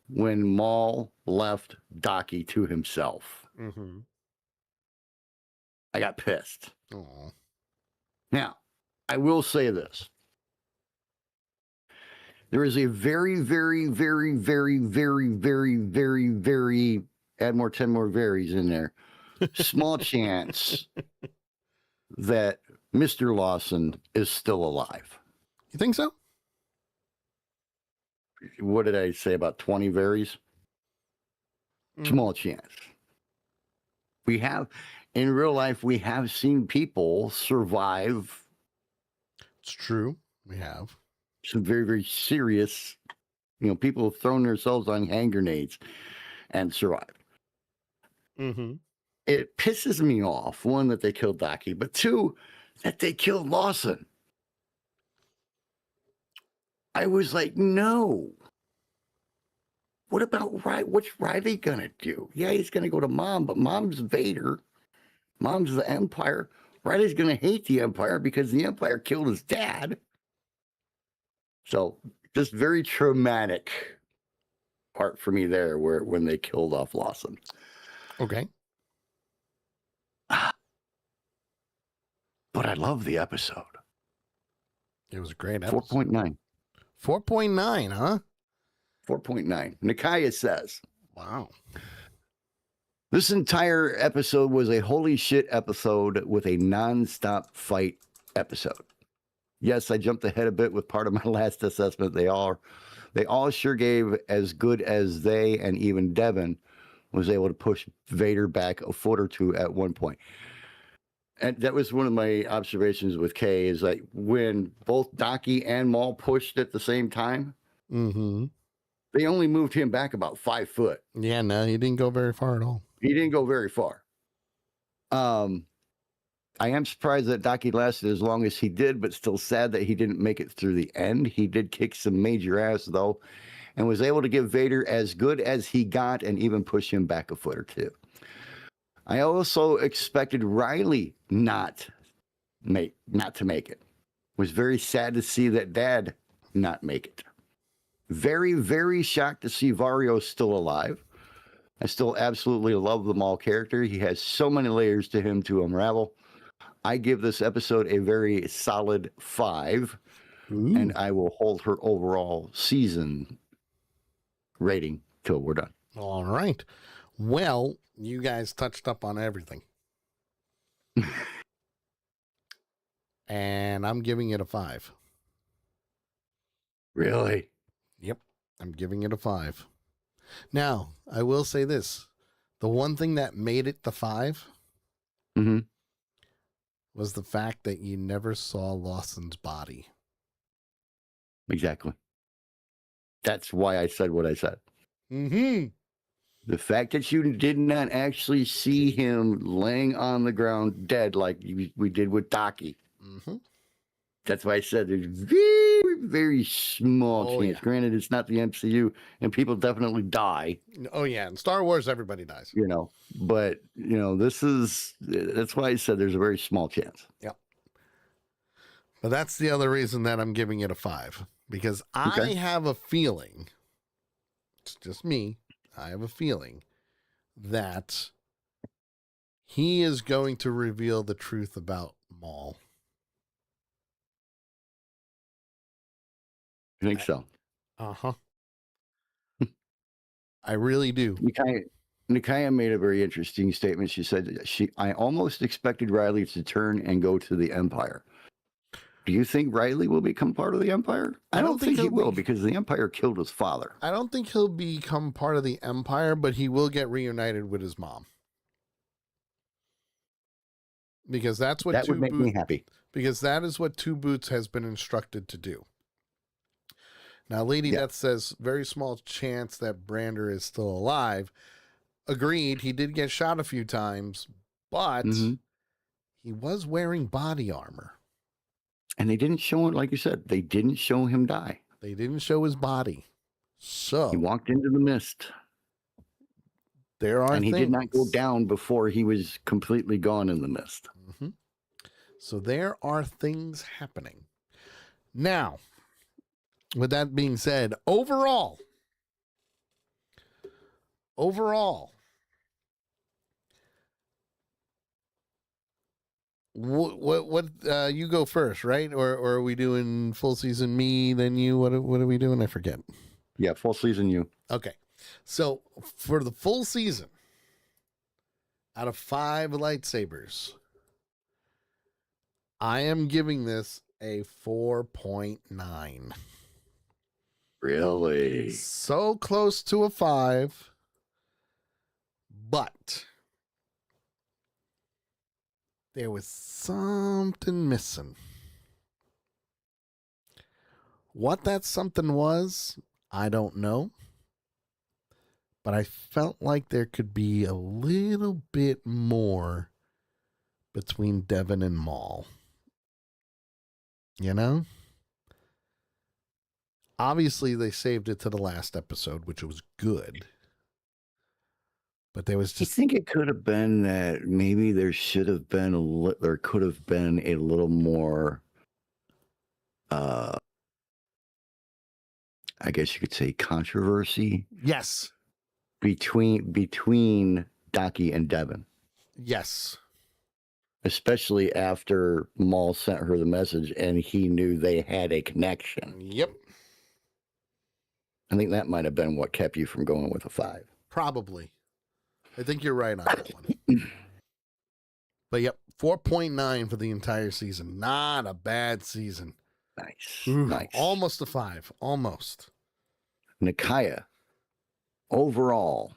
when Maul left Daki to himself. Mm-hmm. I got pissed. Aww. Now, I will say this. There is a very, very, very, very, very, very, very, very, add more 10 more varies in there, small chance that Mr. Lawson is still alive. You think so? What did I say, about 20 varies? Small chance. We have, in real life, we have seen people survive. It's true. We have. Some very, very serious, people have thrown themselves on hand grenades and survived. Mm-hmm. It pisses me off, 1, that they killed Daki, but 2, that they killed Lawson. I was like, no. What about Riley? What's Riley going to do? Yeah, he's going to go to Mom, but Mom's Vader. Mom's the Empire. Riley's going to hate the Empire because the Empire killed his dad. So just very traumatic part for me there, when they killed off Lawson. Okay. But I love the episode. It was a great episode. 4.9. 4.9, huh? 4.9. Nikaya says, Wow. this entire episode was a holy shit episode with a non-stop fight episode. Yes, I jumped ahead a bit with part of my last assessment. They all sure gave as good as they, and even Devin was able to push Vader back a foot or two at one point. And that was one of my observations with Kay, is like when both Daki and Maul pushed at the same time, they only moved him back about 5 foot. Yeah, no, he didn't go very far at all. He didn't go very far. I am surprised that Daki lasted as long as he did, but still sad that he didn't make it through the end. He did kick some major ass, though, and was able to give Vader as good as he got and even push him back a foot or two. I also expected Riley not to make it. Was very sad to see that Dad not make it. Very, very shocked to see Vario still alive. I still absolutely love the Maul character. He has so many layers to him to unravel. I give this episode a very solid 5, and I will hold her overall season rating till we're done. All right. Well, you guys touched up on everything. And I'm giving it a 5. Really? Yep. I'm giving it a 5. Now, I will say this. The one thing that made it the 5 was the fact that you never saw Lawson's body. Exactly. That's why I said what I said. The fact that you did not actually see him laying on the ground dead like we did with Daki. That's why I said there's very, very small chance. Yeah. Granted, it's not the MCU, and people definitely die. Oh, yeah. In Star Wars, everybody dies. But, that's why I said there's a very small chance. Yep. But that's the other reason that I'm giving it a 5. Because I have a feeling, it's just me, I have a feeling that he is going to reveal the truth about Maul. I think so. I really do. Nikaya made a very interesting statement. She said, I almost expected Riley to turn and go to the Empire. Do you think Riley will become part of the Empire? I don't think he will, because the Empire killed his father. I don't think he'll become part of the Empire, but he will get reunited with his mom. Because that's what that would make me happy. Because that is what Two Boots has been instructed to do. Now, Lady Death says, very small chance that Brander is still alive. Agreed, he did get shot a few times, but he was wearing body armor. And they didn't show it, like you said, they didn't show him die. They didn't show his body. So he walked into the mist. And he did not go down before he was completely gone in the mist. So there are things happening. Now, with that being said, overall, what you go first, right? Or are we doing full season me, then you? What are we doing? I forget. Yeah, full season you. Okay. So for the full season, out of 5 lightsabers, I am giving this a 4.9. Really? So close to a 5, but there was something missing. What that something was, I don't know. But I felt like there could be a little bit more between Devin and Maul. Obviously, they saved it to the last episode, which was good. But there was just... I think it could have been that maybe there should have been there could have been a little more, I guess you could say, controversy. Yes. Between Daki and Devin. Yes. Especially after Maul sent her the message and he knew they had a connection. Yep. I think that might have been what kept you from going with a 5. Probably. I think you're right on that one. But yep, 4.9 for the entire season. Not a bad season. Nice. Ooh, Nice. almost a 5. Almost. Nikaya, overall,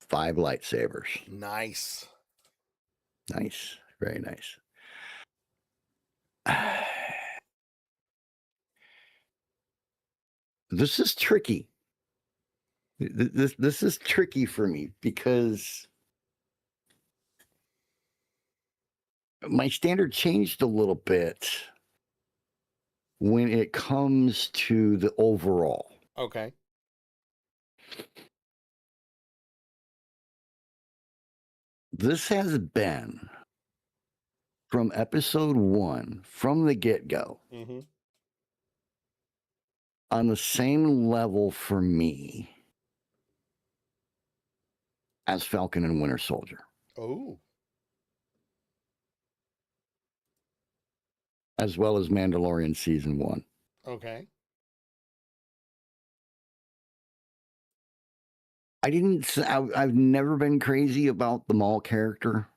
5 lightsabers. Nice. Nice. Very nice. This is tricky. This is tricky for me because my standard changed a little bit when it comes to the overall. Okay. This has been from episode 1, from the get-go, Mm-hmm. on the same level for me as Falcon and Winter Soldier, Oh. as well as Mandalorian season 1. Okay. I've never been crazy about the Maul character.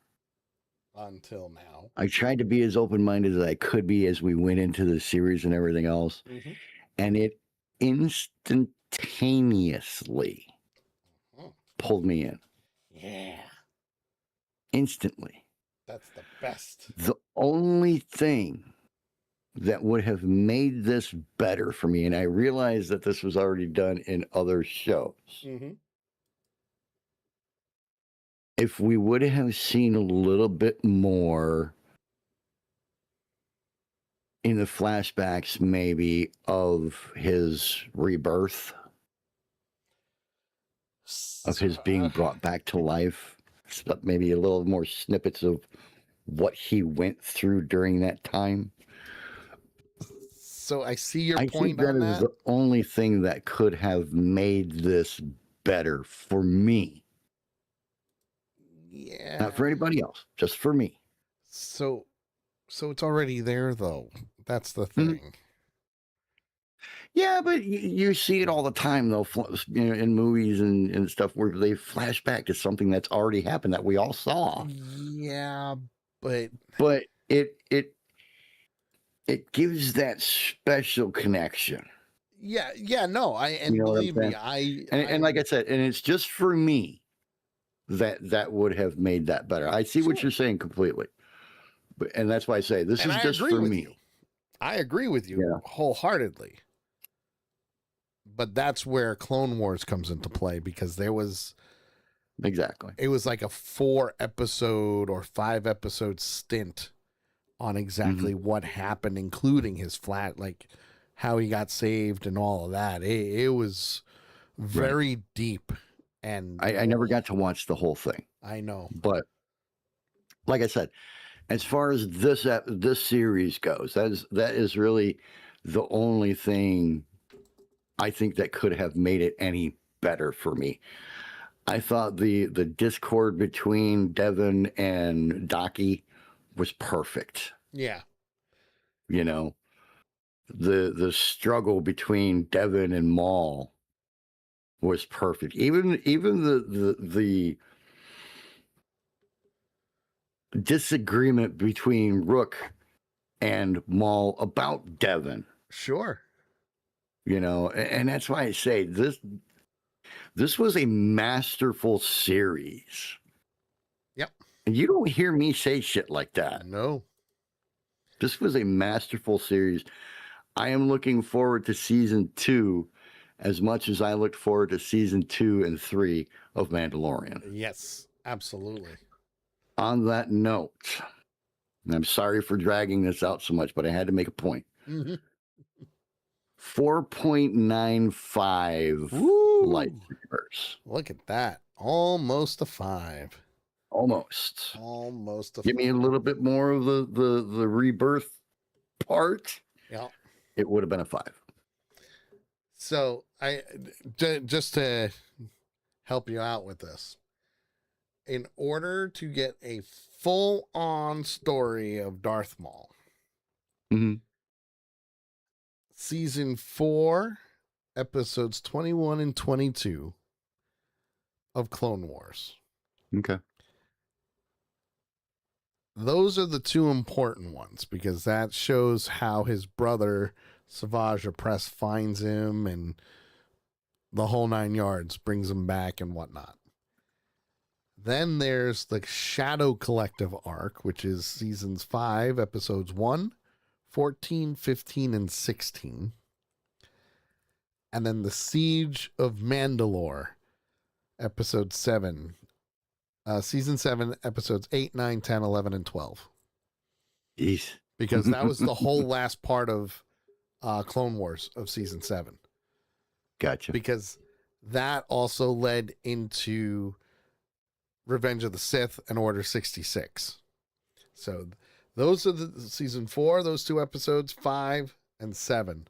Until now. I tried to be as open-minded as I could be as we went into the series and everything else. Mm-hmm. And it instantaneously pulled me in. Yeah. Instantly. That's the best. The only thing that would have made this better for me, and I realized that this was already done in other shows, Mm-hmm. if we would have seen a little bit more in the flashbacks, maybe, of his rebirth, of his being brought back to life, maybe a little more snippets of what he went through during that time. So I see your I point think that on is that. the only thing that could have made this better for me. Yeah. Not for anybody else, just for me. So it's already there, though. That's the Mhm. thing. Yeah, but you see it all the time, though, in movies and stuff where they flash back to something that's already happened that we all saw. Yeah, but But it gives that special connection. yeah, no, You know what I'm believe me, saying? And like I said, and it's just for me that would have made that better. I see what Sure. you're saying completely, and that's why I say this and is I just agree for with me. you. I agree with you Yeah. wholeheartedly. But that's where Clone Wars comes into play because it was Exactly. like a 4-episode or 5-episode stint on exactly what happened, including his like how he got saved and all of that. It was very deep, and I never got to watch the whole thing, I know. but like I said, as far as this series goes, that is really the only thing I think that could have made it any better for me. I thought the discord between Devin and Docky was perfect. Yeah. You know, the struggle between Devin and Maul was perfect. Even the disagreement between Rook and Maul about Devin. Sure. You know, and that's why I say this was a masterful series. Yep. And you don't hear me say shit like that. No. This was a masterful series. I am looking forward to season 2 as much as I looked forward to season 2 and 3 of Mandalorian. Yes, absolutely. On that note, and I'm sorry for dragging this out so much, but I had to make a point. 4.95 lightsabers. Look at that. Almost a 5. Almost. Almost a Give 5. me a little bit more of the rebirth part. Yeah. It would have been a 5. So just to help you out with this, in order to get a full-on story of Darth Maul, Mm-hmm. season 4 episodes 21 and 22 of Clone Wars. Okay. Those are the two important ones because that shows how his brother Savage Opress finds him and the whole 9 yards, brings him back and whatnot. Then there's the Shadow Collective arc, which is seasons 5, episodes 1, 14, 15, and 16. And then the Siege of Mandalore, episode 7, season 7, episodes 8, 9, 10, 11, and 12. Jeez. Because that was the whole last part of Clone Wars of season 7. Gotcha. Because that also led into Revenge of the Sith and Order 66. So those are the season 4, those 2 episodes, 5 and 7.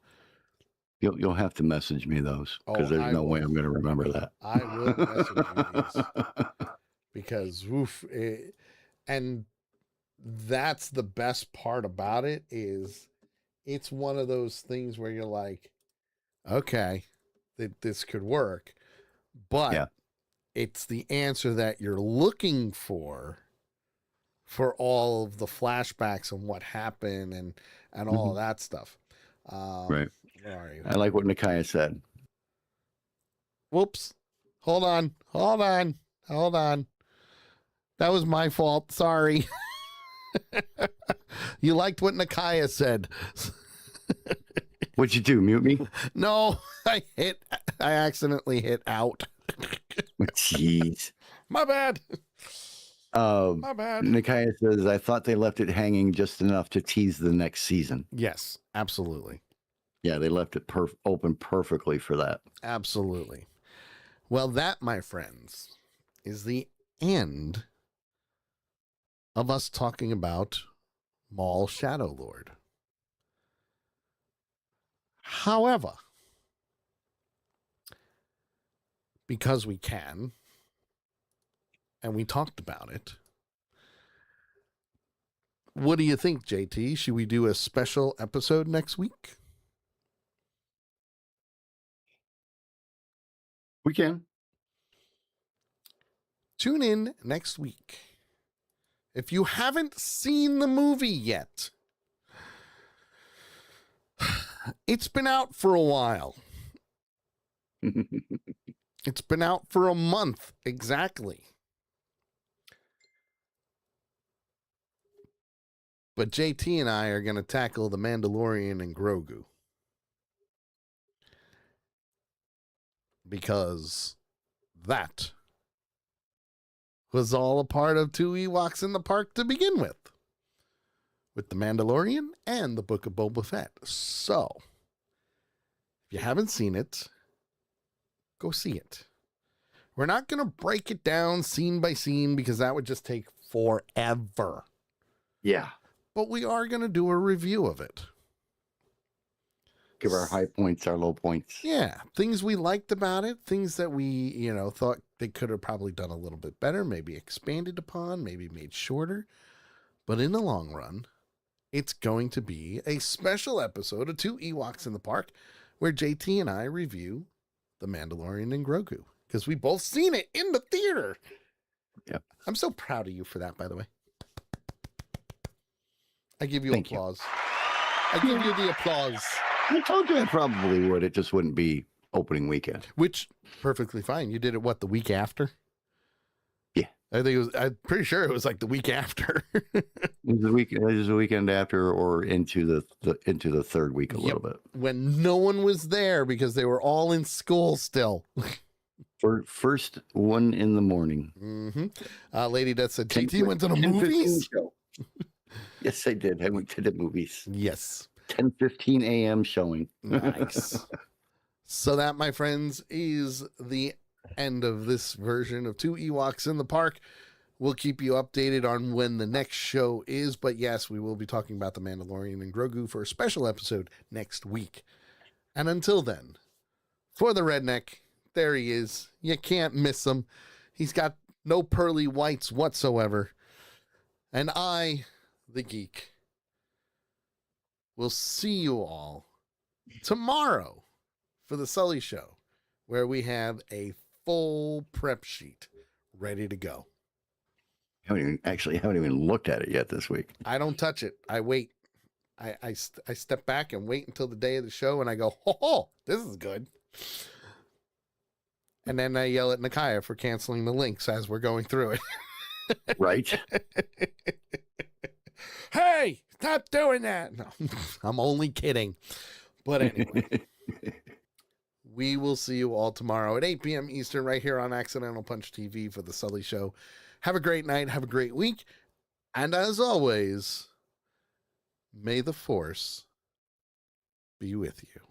You'll have to message me those because I there's no will. way I'm going to remember that. I will message you these because and that's the best part about it is it's one of those things where you're like, okay, this could work, but Yeah. it's the answer that you're looking for all of the flashbacks and what happened and all of that stuff. Right. Where are you? I like what Nakaya said. Whoops. Hold on. That was my fault. Sorry. You liked what Nakaya said. What'd you do? Mute me? No, I accidentally hit out. Jeez. My bad. My bad. Nakaya says, I thought they left it hanging just enough to tease the next season. Yes, absolutely. Yeah, they left it open perfectly for that. Absolutely. Well, that, my friends, is the end of us talking about Maul Shadow Lord. However, because we can, and we talked about it, what do you think, JT? Should we do a special episode next week? We can. Tune in next week. If you haven't seen the movie yet, it's been out for a while. It's been out for a month exactly. But JT and I are going to tackle The Mandalorian and Grogu. Because that was all a part of 2 Ewoks in the Park to begin with The Mandalorian and the Book of Boba Fett. So, if you haven't seen it, go see it. We're not going to break it down scene by scene because that would just take forever. Yeah. But we are going to do a review of it. Give our high points, our low points. Yeah, things we liked about it, things that we, thought they could have probably done a little bit better, maybe expanded upon, maybe made shorter. But in the long run, it's going to be a special episode of 2 Ewoks in the Park where JT and I review The Mandalorian and Grogu because we both seen it in the theater. Yep. I'm so proud of you for that, by the way. I give you applause. I give you the applause. I told you I probably would. It just wouldn't be opening weekend. Which, perfectly fine. You did it, the week after? Yeah. I'm pretty sure it was like the week after. It was the weekend after or into the third week a little bit. When no one was there because they were all in school still. For first one in the morning. Mm-hmm. Lady that said, JT went to the movies? Show. Yes, I did. I went to the movies. Yes. 10:15 a.m. showing. Nice. So that, my friends, is the end of this version of 2 Ewoks in the Park. We'll keep you updated on when the next show is. But yes, we will be talking about The Mandalorian and Grogu for a special episode next week. And until then, for the redneck, there he is. You can't miss him. He's got no pearly whites whatsoever. And I, the geek, will see you all tomorrow for the Sully Show, where we have a full prep sheet ready to go. I haven't even looked at it yet this week. I don't touch it. I wait. I step back and wait until the day of the show, and I go, oh, this is good. And then I yell at Nakaya for canceling the links as we're going through it. Right? Hey, stop doing that. No, I'm only kidding. But anyway, we will see you all tomorrow at 8 p.m. Eastern right here on Accidental Punch TV for the Sully Show. Have a great night. Have a great week. And as always, may the Force be with you.